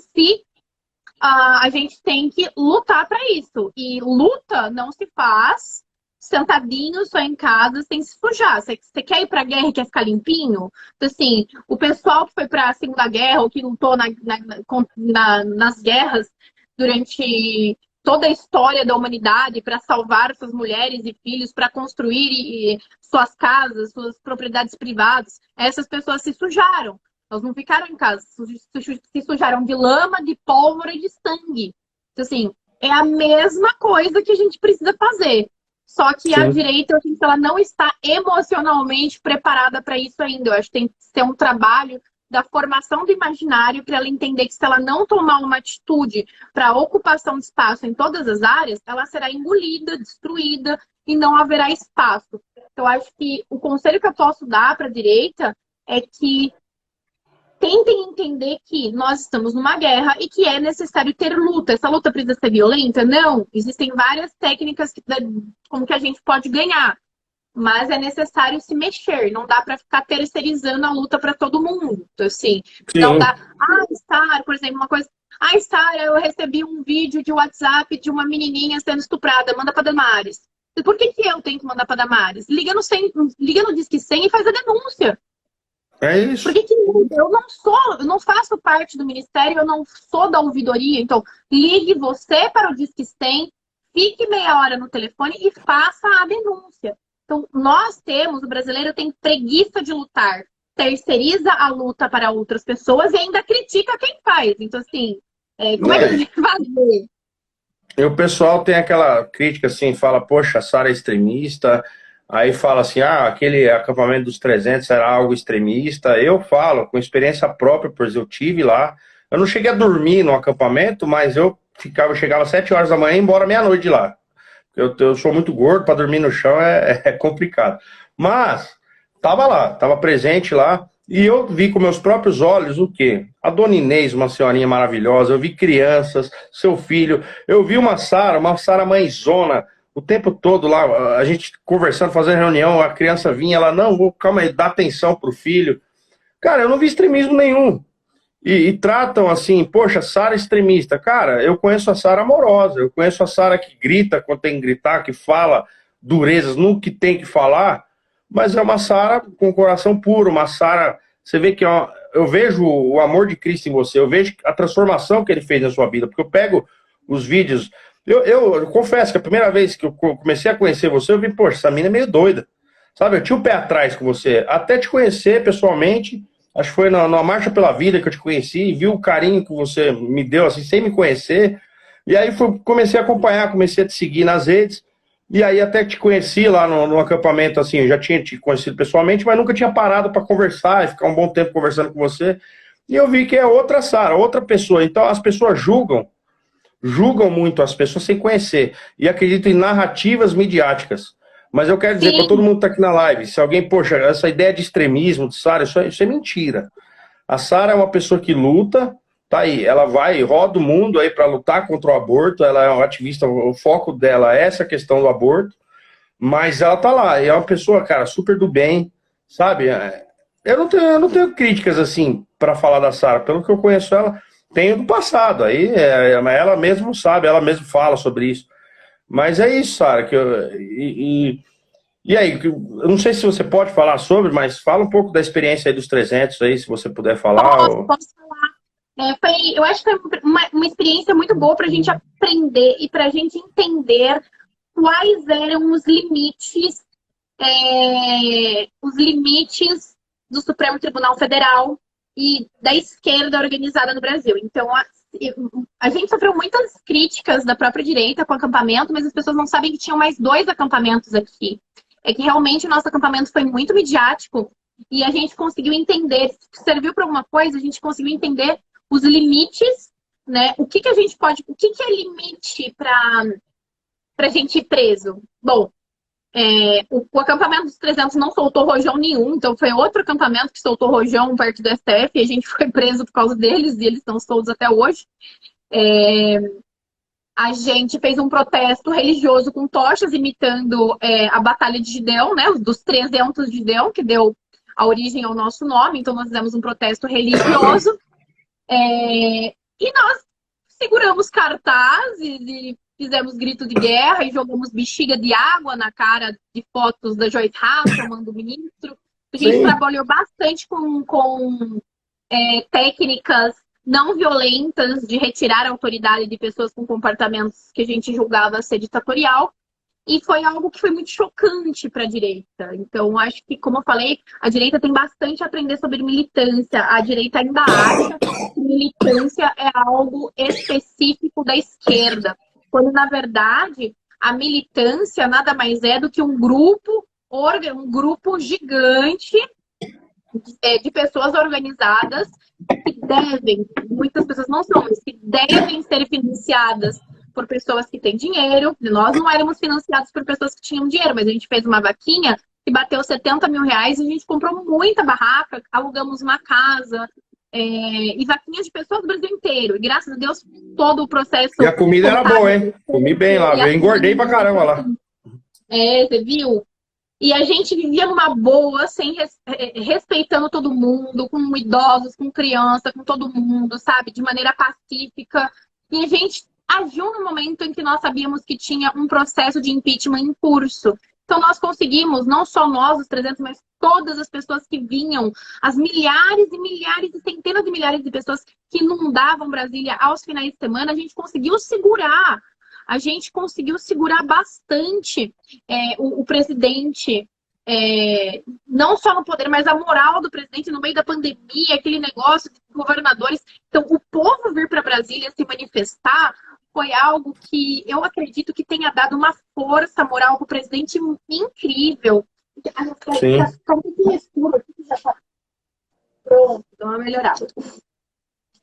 a gente tem que lutar para isso. E luta não se faz sentadinho só em casa sem se sujar. Você quer ir para a guerra e quer ficar limpinho? Então, assim, o pessoal que foi para a Segunda Guerra ou que lutou nas guerras durante toda a história da humanidade para salvar suas mulheres e filhos, para construir suas casas, suas propriedades privadas, essas pessoas se sujaram. Elas não ficaram em casa, se sujaram de lama, de pólvora e de sangue. Então, assim, é a mesma coisa que a gente precisa fazer. Só que a direita, eu acho que ela não está emocionalmente preparada para isso ainda. Eu acho que tem que ser um trabalho da formação do imaginário para ela entender que se ela não tomar uma atitude para ocupação de espaço em todas as áreas, ela será engolida, destruída e não haverá espaço. Então, eu acho que o conselho que eu posso dar para a direita é que tentem entender que nós estamos numa guerra e que é necessário ter luta. Essa luta precisa ser violenta? Não. Existem várias técnicas como que a gente pode ganhar. Mas é necessário se mexer. Não dá para ficar terceirizando a luta para todo mundo. Então, assim, não dá... Sara, por exemplo, uma coisa... Sara, eu recebi um vídeo de WhatsApp de uma menininha sendo estuprada. Manda para Damares. Por que eu tenho que mandar para Damares? Liga no Disque 100 e faz a denúncia. É isso. Porque eu não faço parte do ministério, eu não sou da ouvidoria. Então, ligue você para o Disque 100, fique meia hora no telefone e faça a denúncia. Então, o brasileiro tem preguiça de lutar, terceiriza a luta para outras pessoas e ainda critica quem faz. Então, assim, como é que a gente vai fazer? E o pessoal tem aquela crítica assim, fala, poxa, a Sara é extremista, aí fala assim, aquele acampamento dos 300 era algo extremista. Eu falo, com experiência própria, pois eu tive lá, eu não cheguei a dormir no acampamento, mas chegava às 7 horas da manhã e ia embora meia-noite de lá. Eu sou muito gordo, para dormir no chão é complicado. Mas, tava lá, tava presente lá, e eu vi com meus próprios olhos o quê? A Dona Inês, uma senhorinha maravilhosa, eu vi crianças, seu filho, eu vi uma Sara mãezona, o tempo todo lá, a gente conversando, fazendo reunião, a criança vinha, ela, não, calma aí, dá atenção pro filho. Cara, eu não vi extremismo nenhum. E tratam assim, poxa, Sara extremista. Cara, eu conheço a Sara amorosa, eu conheço a Sara que grita quando tem que gritar, que fala durezas no que tem que falar, mas é uma Sara com coração puro, uma Sara, você vê que eu vejo o amor de Cristo em você, eu vejo a transformação que ele fez na sua vida, porque eu pego os vídeos, eu confesso que a primeira vez que eu comecei a conhecer você, eu vi, poxa, essa mina é meio doida, sabe, eu tinha o pé atrás com você, até te conhecer pessoalmente. Acho que foi na Marcha pela Vida que eu te conheci, vi o carinho que você me deu, assim, sem me conhecer. E aí comecei a acompanhar, comecei a te seguir nas redes. E aí até te conheci lá no acampamento, assim, eu já tinha te conhecido pessoalmente, mas nunca tinha parado para conversar e ficar um bom tempo conversando com você. E eu vi que é outra Sara, outra pessoa. Então as pessoas julgam muito as pessoas sem conhecer. E acreditam em narrativas midiáticas. Mas eu quero dizer para todo mundo que está aqui na live, se alguém, poxa, essa ideia de extremismo de Sara, isso é mentira. A Sara é uma pessoa que luta, tá aí, ela roda o mundo aí para lutar contra o aborto, ela é uma ativista, o foco dela é essa questão do aborto, mas ela tá lá, e é uma pessoa, cara, super do bem, sabe? Eu não tenho críticas, assim, para falar da Sara, pelo que eu conheço ela, tenho do passado, aí ela mesma sabe, ela mesma fala sobre isso. Mas é isso, Sara, e aí, eu não sei se você pode falar sobre, mas fala um pouco da experiência aí dos 300 aí, se você puder falar. Posso falar. Eu acho que foi uma experiência muito boa para a gente aprender e para a gente entender quais eram os limites do Supremo Tribunal Federal e da esquerda organizada no Brasil. Então, a gente sofreu muitas críticas da própria direita com o acampamento, mas as pessoas não sabem que tinham mais 2 acampamentos aqui. É que realmente o nosso acampamento foi muito midiático e a gente conseguiu entender, se serviu para alguma coisa, a gente conseguiu entender os limites, né? O que é limite para a gente ir preso? Bom, o acampamento dos 300 não soltou rojão nenhum, então foi outro acampamento que soltou rojão perto do STF e a gente foi preso por causa deles e eles estão soltos até hoje. A gente fez um protesto religioso com tochas imitando a Batalha de Gideão, né? Dos 300 de Gideão, que deu a origem ao nosso nome. Então nós fizemos um protesto religioso e nós seguramos cartazes e fizemos grito de guerra e jogamos bexiga de água na cara de fotos da Joyce Haas chamando o ministro. A gente trabalhou bastante com técnicas não violentas de retirar a autoridade de pessoas com comportamentos que a gente julgava ser ditatorial. E foi algo que foi muito chocante para a direita. Então, acho que, como eu falei, a direita tem bastante a aprender sobre militância. A direita ainda acha que militância é algo específico da esquerda. Quando, na verdade, a militância nada mais é do que um grupo gigante de pessoas organizadas que muitas pessoas não são, mas que devem ser financiadas por pessoas que têm dinheiro. Nós não éramos financiados por pessoas que tinham dinheiro, mas a gente fez uma vaquinha que bateu 70 mil reais e a gente comprou muita barraca, alugamos uma casa, e vaquinhas de pessoas do Brasil inteiro. E graças a Deus, todo o processo... E a comida era boa, hein? Comi bem lá, eu engordei pra caramba lá. Você viu? E a gente vivia numa boa, respeitando todo mundo, com idosos, com criança, com todo mundo, sabe? De maneira pacífica. E a gente agiu no momento em que nós sabíamos que tinha um processo de impeachment em curso. Então nós conseguimos, não só nós, os 300, mas todas as pessoas que vinham, as milhares e milhares e centenas de milhares de pessoas que inundavam Brasília aos finais de semana, a gente conseguiu segurar. A gente conseguiu segurar bastante o presidente, não só no poder, mas a moral do presidente no meio da pandemia, aquele negócio de governadores. Então, o povo vir para Brasília se manifestar foi algo que eu acredito que tenha dado uma força moral para o presidente incrível. Sim. Pronto, deu uma melhorada.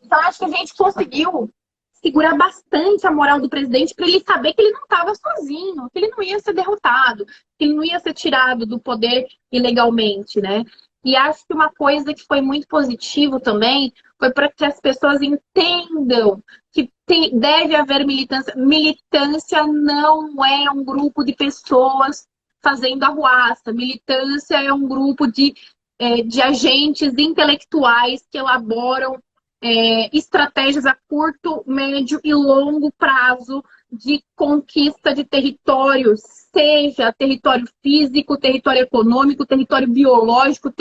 Então, acho que a gente conseguiu segurar bastante a moral do presidente para ele saber que ele não estava sozinho, que ele não ia ser derrotado, que ele não ia ser tirado do poder ilegalmente, né? E acho que uma coisa que foi muito positivo também foi para que as pessoas entendam que deve haver militância. Militância não é um grupo de pessoas fazendo arruaça. Militância é um grupo de agentes intelectuais que elaboram estratégias a curto, médio e longo prazo de conquista de territórios, seja território físico, território econômico, território biológico,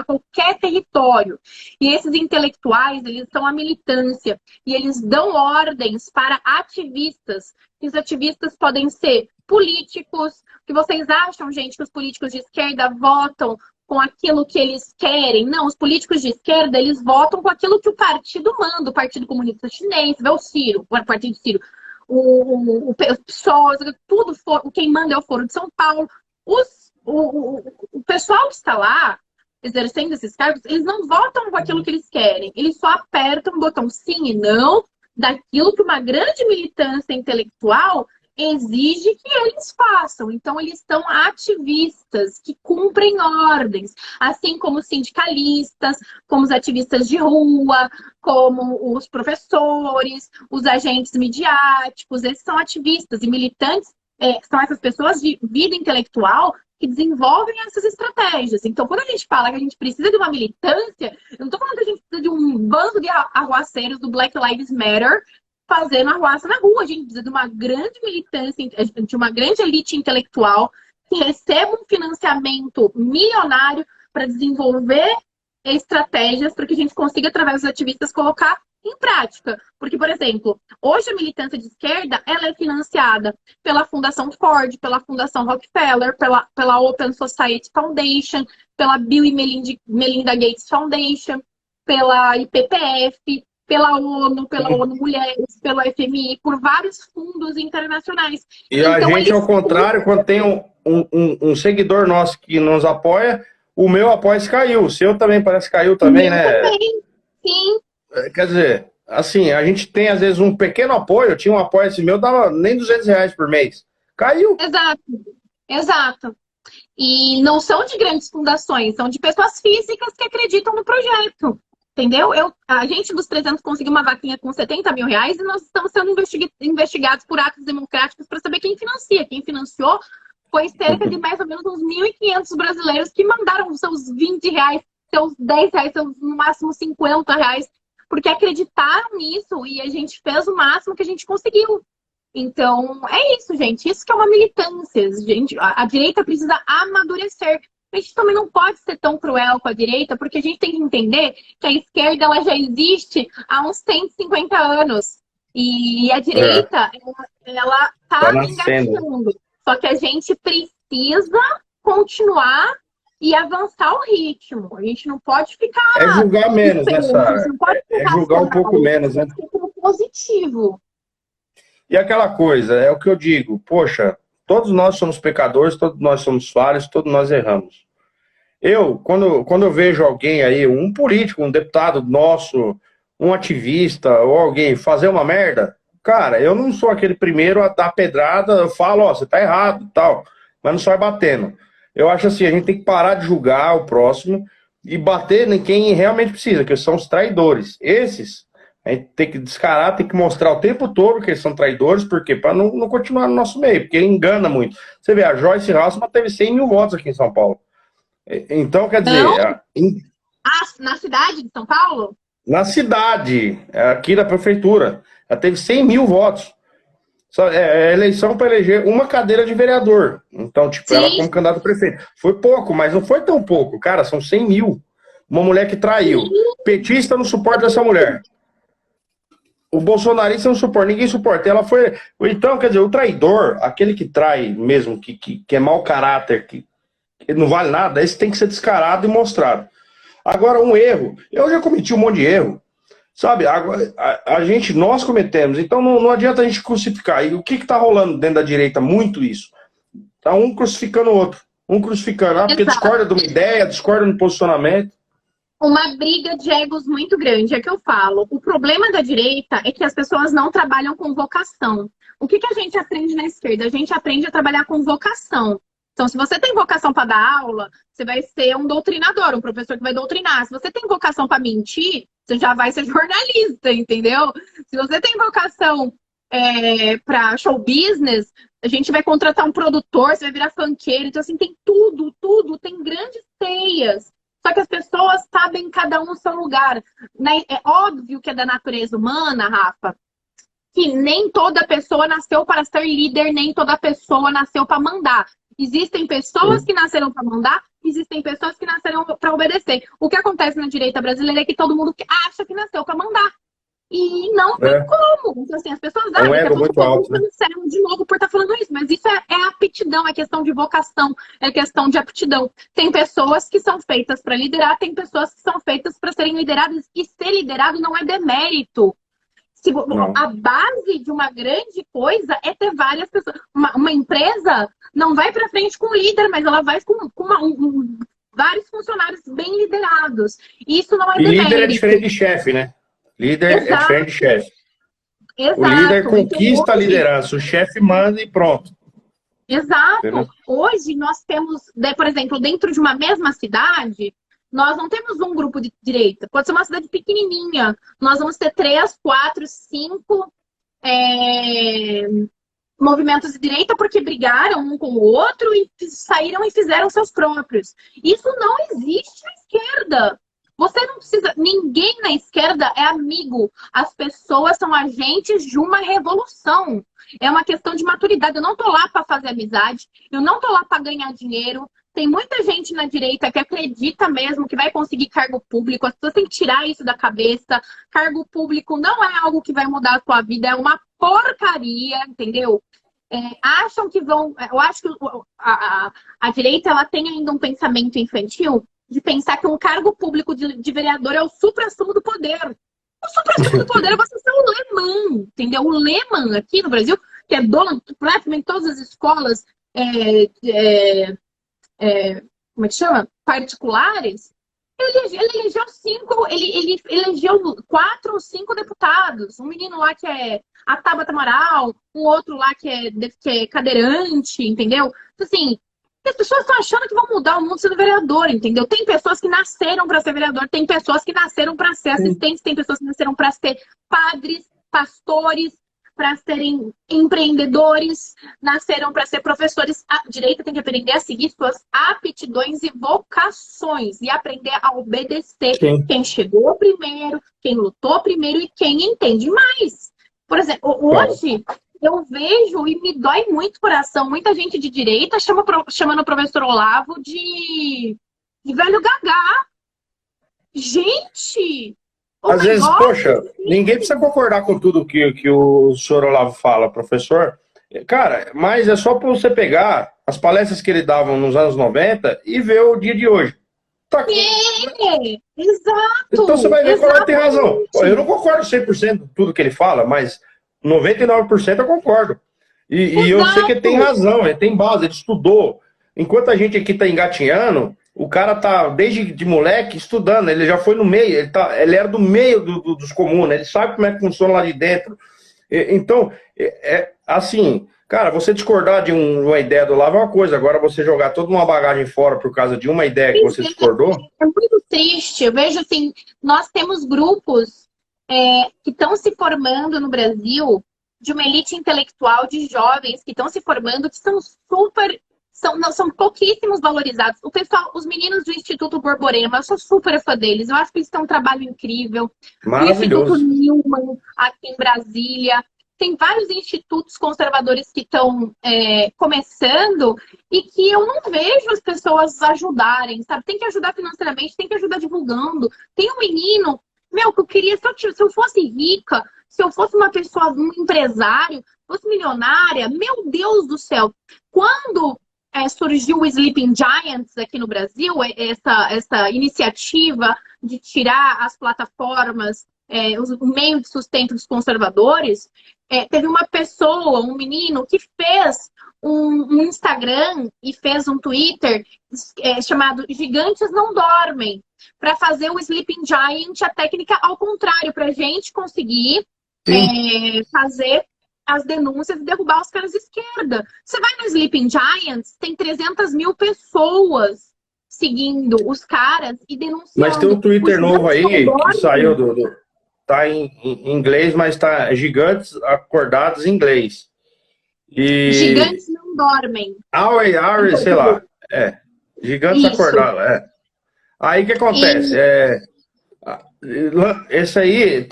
qualquer território. E esses intelectuais, eles são a militância e eles dão ordens para ativistas. E os ativistas podem ser políticos. O que vocês acham, gente, que os políticos de esquerda votam com aquilo que eles querem? Não, os políticos de esquerda, eles votam com aquilo que o partido manda, o Partido Comunista Chinês, o Ciro, o Partido Ciro, o PSOL, tudo, quem manda é o Foro de São Paulo. O pessoal que está lá, exercendo esses cargos, eles não votam com aquilo que eles querem, eles só apertam o botão sim e não daquilo que uma grande militância intelectual exige que eles façam. Então, eles são ativistas que cumprem ordens, assim como os sindicalistas, como os ativistas de rua, como os professores, os agentes midiáticos. Esses são ativistas e militantes, são essas pessoas de vida intelectual que desenvolvem essas estratégias. Então, quando a gente fala que a gente precisa de uma militância, eu não estou falando que a gente precisa de um bando de arruaceiros do Black Lives Matter fazendo arruaça na rua. A gente precisa de uma grande militância, de uma grande elite intelectual que receba um financiamento milionário para desenvolver estratégias para que a gente consiga, através dos ativistas, colocar em prática. Porque, por exemplo, hoje a militância de esquerda ela é financiada pela Fundação Ford, pela Fundação Rockefeller, pela Open Society Foundation, pela Bill e Melinda Gates Foundation, pela IPPF, pela ONU Mulheres, pela FMI, por vários fundos internacionais. E então, a gente, ao contrário, quando tem um seguidor nosso que nos apoia, o meu apoio caiu. O seu também parece que caiu também, né? Também, sim. Quer dizer, assim, a gente tem às vezes um pequeno apoio. Eu tinha um apoio esse meu, dava nem R$200 por mês. Caiu. Exato. E não são de grandes fundações, são de pessoas físicas que acreditam no projeto. Entendeu? A gente dos 300 conseguiu uma vaquinha com R$70 mil e nós estamos sendo investigados por atos democráticos para saber quem financia. Quem financiou foi cerca de mais ou menos uns 1.500 brasileiros que mandaram seus R$20, seus R$10, seus no máximo R$50, porque acreditaram nisso e a gente fez o máximo que a gente conseguiu. Então, é isso, gente. Isso que é uma militância. Gente, a direita precisa amadurecer. A gente também não pode ser tão cruel com a direita, porque a gente tem que entender que a esquerda ela já existe há uns 150 anos. E a direita, ela tá engatinhando. Só que a gente precisa continuar e avançar o ritmo. A gente não pode ficar... É julgar menos nessa área. É julgar um pouco menos, né? Positivo. E aquela coisa, é o que eu digo, poxa, todos nós somos pecadores, todos nós somos falhos, todos nós erramos. Quando eu vejo alguém aí, um político, um deputado nosso, um ativista ou alguém fazer uma merda, cara, eu não sou aquele primeiro a dar pedrada, eu falo, ó, você tá errado e tal, mas não sai batendo. Eu acho assim, a gente tem que parar de julgar o próximo e bater em quem realmente precisa, que são os traidores. Esses, a gente tem que descarar, tem que mostrar o tempo todo que eles são traidores, porque para não continuar no nosso meio, porque engana muito. Você vê, a Joyce Hasselman teve 100 mil votos aqui em São Paulo. Então, quer dizer... na cidade de São Paulo? Na cidade, aqui da prefeitura. Ela teve 100 mil votos. É eleição para eleger uma cadeira de vereador. Então, tipo, ela Sim, como candidato a prefeito. Foi pouco, mas não foi tão pouco. Cara, são 100 mil. Uma mulher que traiu. Petista não suporta essa mulher. O bolsonarista não suporta, ninguém suporta. Ela foi. Então, quer dizer, o traidor, aquele que trai mesmo, que é mau caráter, que não vale nada, esse tem que ser descarado e mostrado. Agora, um erro. Eu já cometi um monte de erro. Sabe, nós cometemos, então não adianta a gente crucificar. E o que está rolando dentro da direita? Muito isso. Tá um crucificando o outro. Um crucificando, porque exato. discorda de uma ideia, discorda no posicionamento. Uma briga de egos muito grande, é que eu falo. O problema da direita é que as pessoas não trabalham com vocação. O que a gente aprende na esquerda? A gente aprende a trabalhar com vocação. Então, se você tem vocação para dar aula, você vai ser um doutrinador, um professor que vai doutrinar. Se você tem vocação para mentir, você já vai ser jornalista, entendeu? Se você tem vocação para show business, a gente vai contratar um produtor, você vai virar funkeiro. Então, assim, tem tudo, tem grandes teias. Só que as pessoas sabem cada um o seu lugar. É óbvio que é da natureza humana, Rafa, que nem toda pessoa nasceu para ser líder, nem toda pessoa nasceu para mandar. Existem pessoas que nasceram para mandar, existem pessoas que nasceram para obedecer. O que acontece na direita brasileira é que todo mundo acha que nasceu para mandar. E não tem como. Então, assim, as pessoas É um ego muito alto, né? de novo por estar falando isso, mas isso é aptidão, é questão de vocação, é questão de aptidão. Tem pessoas que são feitas para liderar, tem pessoas que são feitas para serem lideradas, e ser liderado não é demérito. A base de uma grande coisa é ter várias pessoas. Uma empresa não vai para frente com o líder, mas ela vai com vários funcionários bem liderados. Isso não é demérito. Líder é diferente de chefe, né? Líder é diferente de chefe. Exato. O líder conquista a liderança, o chefe manda e pronto. Exato. Entendeu? Hoje nós temos, por exemplo, dentro de uma mesma cidade, nós não temos um grupo de direita. Pode ser uma cidade pequenininha. Nós vamos ter 3, 4, 5 movimentos de direita porque brigaram um com o outro e saíram e fizeram seus próprios. Isso não existe na esquerda. Você não precisa... Ninguém na esquerda é amigo. As pessoas são agentes de uma revolução. É uma questão de maturidade. Eu não tô lá para fazer amizade. Eu não tô lá para ganhar dinheiro. Tem muita gente na direita que acredita mesmo que vai conseguir cargo público. As pessoas têm que tirar isso da cabeça. Cargo público não é algo que vai mudar a sua vida. É uma porcaria, entendeu? Acham que vão... Eu acho que a direita ela tem ainda um pensamento infantil de pensar que um cargo público de vereador é o supra-sumo do poder. O supra-sumo do poder é você ser o Lehman, entendeu? O Lehman aqui no Brasil, que é dono praticamente todas as escolas como é que chama? Particulares, ele elegeu 5, ele elegeu 4 ou 5 deputados. Um menino lá que é a Tabata Amaral, um outro lá que é cadeirante, entendeu? Então, assim, as pessoas estão achando que vão mudar o mundo sendo vereador, entendeu? Tem pessoas que nasceram para ser vereador, tem pessoas que nasceram para ser assistentes, tem pessoas que nasceram para ser padres, pastores, para serem empreendedores, nasceram para ser professores. A direita tem que aprender a seguir suas aptidões e vocações e aprender a obedecer quem chegou primeiro, quem lutou primeiro e quem entende mais. Por exemplo, hoje eu vejo e me dói muito o coração, muita gente de direita chamando o professor Olavo de velho gagá. Gente! Às vezes, poxa, ninguém precisa concordar com tudo que o senhor Olavo fala, professor. Cara, mas é só para você pegar as palestras que ele dava nos anos 90 e ver o dia de hoje. Tá. Exato. Então você vai ver qual tem razão. Eu não concordo 100% com tudo que ele fala, mas 99% eu concordo. E eu sei que ele tem razão, ele tem base, ele estudou. Enquanto a gente aqui tá engatinhando, o cara tá, desde de moleque, estudando. Ele já foi no meio, ele era do meio dos comuns, né? Ele sabe como é que funciona lá de dentro. Então, assim, cara, você discordar de uma ideia do Olavo é uma coisa, agora você jogar toda uma bagagem fora por causa de uma ideia que você discordou... É muito triste. Eu vejo assim, nós temos grupos que estão se formando no Brasil, de uma elite intelectual de jovens que estão se formando, que são super... São pouquíssimos valorizados. O pessoal, os meninos do Instituto Borborema, eu sou super fã deles. Eu acho que eles têm um trabalho incrível. Maravilhoso. O Instituto Newman, aqui em Brasília. tem vários institutos conservadores que estão começando e que eu não vejo as pessoas ajudarem, sabe? Tem que ajudar financeiramente, tem que ajudar divulgando. Tem um menino, meu, que eu queria, se eu fosse rica, se eu fosse uma pessoa, um empresário, fosse milionária, meu Deus do céu. Quando surgiu o Sleeping Giants aqui no Brasil, essa iniciativa de tirar as plataformas, o meio de sustento dos conservadores, teve uma pessoa, um menino, que fez um Instagram e fez um Twitter chamado Gigantes Não Dormem, para fazer o Sleeping Giant, a técnica ao contrário, para a gente conseguir fazer as denúncias e derrubar os caras de esquerda. Você vai no Sleeping Giants, tem 300 mil pessoas seguindo os caras e denunciando. Mas tem um Twitter novo aí que saiu tá em inglês, mas tá Gigantes Acordados em inglês. Gigantes Não Dormem. Sei lá. Gigantes Acordados. Aí o que acontece? Esse aí,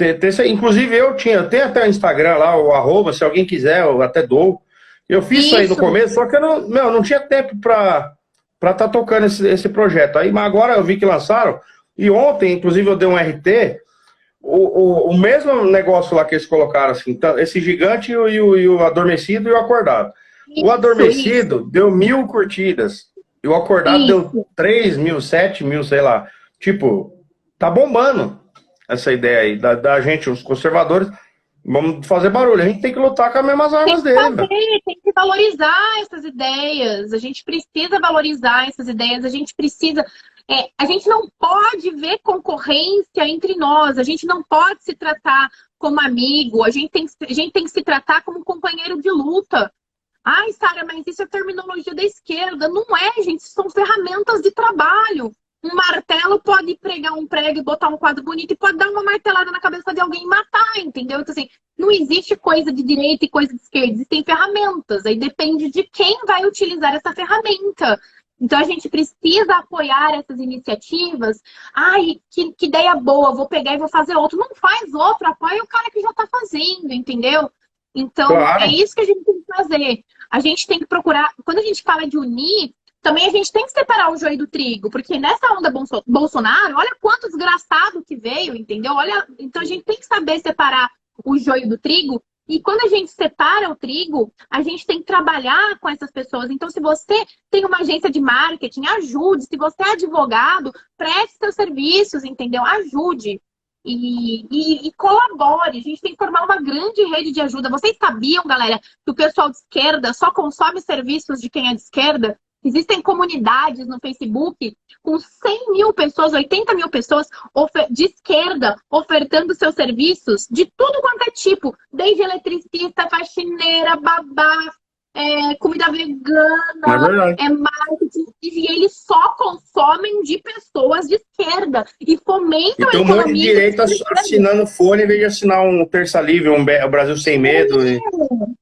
inclusive eu tenho até o Instagram lá, o @, se alguém quiser, eu até dou. Eu fiz isso aí no começo, só que eu não tinha tempo pra estar tocando esse projeto. Aí, mas agora eu vi que lançaram, e ontem, inclusive, eu dei um RT, o mesmo negócio lá que eles colocaram, assim, esse gigante e o adormecido e o acordado. O adormecido deu 1000 curtidas, e o acordado deu 3.000, 7.000, sei lá. Tipo, tá bombando essa ideia aí da gente, os conservadores. Vamos fazer barulho. A gente tem que lutar com as mesmas armas dele. Tem que valorizar essas ideias. A gente precisa valorizar essas ideias. A gente precisa... a gente não pode ver concorrência entre nós. A gente não pode se tratar como amigo. A gente tem que se tratar como companheiro de luta. Ai, Sara, mas isso é terminologia da esquerda. Não é, gente. São ferramentas de trabalho. Um martelo pode pregar um prego e botar um quadro bonito e pode dar uma martelada na cabeça de alguém e matar, entendeu? Então, assim, não existe coisa de direita e coisa de esquerda. Existem ferramentas. Aí depende de quem vai utilizar essa ferramenta. Então, a gente precisa apoiar essas iniciativas. Ai, que ideia boa, vou pegar e vou fazer outro. Não faz outro, apoia o cara que já está fazendo, entendeu? Então, claro. É isso que a gente tem que fazer. A gente tem que procurar... Quando a gente fala de unir, também a gente tem que separar o joio do trigo, porque nessa onda Bolsonaro, olha quanto desgraçado que veio, entendeu? Então a gente tem que saber separar o joio do trigo, e quando a gente separa o trigo, a gente tem que trabalhar com essas pessoas. Então, se você tem uma agência de marketing, ajude. Se você é advogado, preste seus serviços, entendeu? Ajude. E colabore. A gente tem que formar uma grande rede de ajuda. Vocês sabiam, galera, que o pessoal de esquerda só consome serviços de quem é de esquerda? Existem comunidades no Facebook com 100 mil pessoas, 80 mil pessoas de esquerda ofertando seus serviços de tudo quanto é tipo. Desde eletricista, faxineira, babá, comida vegana, marketing. E eles só consomem de pessoas de esquerda e fomentam a economia. E tem um monte de direita assinando fone em vez de assinar um Terça Livre, um Brasil Sem Medo.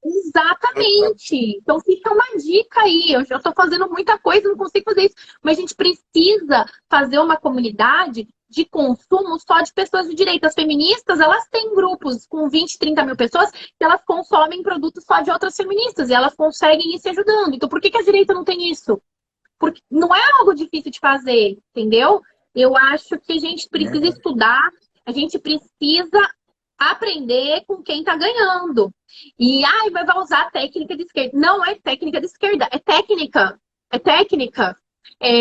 Exatamente. Então fica uma dica aí. Eu já estou fazendo muita coisa, não consigo fazer isso. Mas a gente precisa fazer uma comunidade de consumo só de pessoas de direita. As feministas, elas têm grupos com 20, 30 mil pessoas que elas consomem produtos só de outras feministas e elas conseguem ir se ajudando. Então por que a direita não tem isso? Porque não é algo difícil de fazer, entendeu? Eu acho que a gente precisa estudar, a gente precisa aprender com quem tá ganhando. E vai usar a técnica de esquerda. Não é técnica de esquerda, é técnica. É técnica.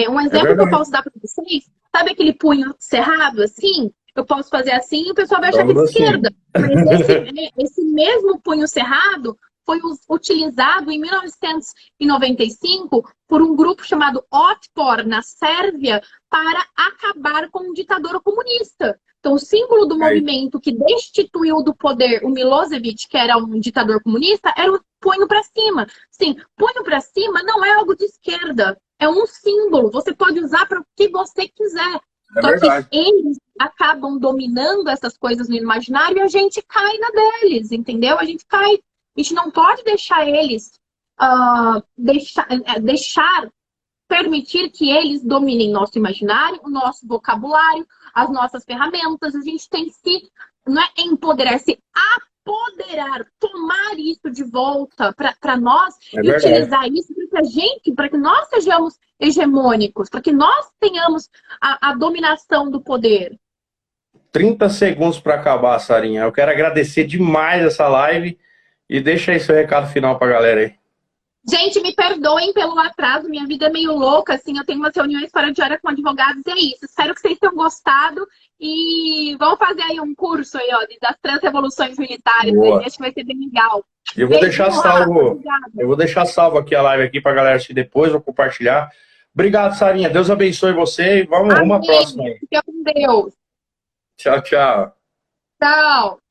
Um exemplo que eu posso dar para vocês, sabe aquele punho cerrado assim? Eu posso fazer assim e o pessoal vai achar que é de esquerda. Mas esse mesmo punho cerrado foi utilizado em 1995 por um grupo chamado Otpor, na Sérvia, para acabar com um ditador comunista. Então, o símbolo do movimento que destituiu do poder o Milosevic, que era um ditador comunista, era o punho para cima. Sim, punho para cima não é algo de esquerda. É um símbolo. Você pode usar para o que você quiser. Só que eles acabam dominando essas coisas no imaginário e a gente cai na deles, entendeu? A gente cai. A gente não pode deixar eles permitir que eles dominem nosso imaginário, o nosso vocabulário, as nossas ferramentas. A gente tem que não é empoderar, se empoderar, tomar isso de volta para nós É e verdade. utilizar isso para que nós sejamos hegemônicos, para que nós tenhamos a dominação do poder. 30 segundos para acabar, Sarinha. Eu quero agradecer demais essa live e deixa aí seu recado final para a galera aí. Gente, me perdoem pelo atraso, minha vida é meio louca, assim, eu tenho umas reuniões fora de hora com advogados e é isso. Espero que vocês tenham gostado e vamos fazer aí um curso aí, ó, das transrevoluções militares. Boa. Aí, acho que vai ser bem legal. Eu vou deixar Beijinho, salvo. Rafa, obrigada. Eu vou deixar salvo aqui a live aqui para a galera assistir depois, vou compartilhar. Obrigado, Sarinha. Deus abençoe você e vamos rumo à próxima aí. Fica com Deus. Tchau, tchau. Tchau.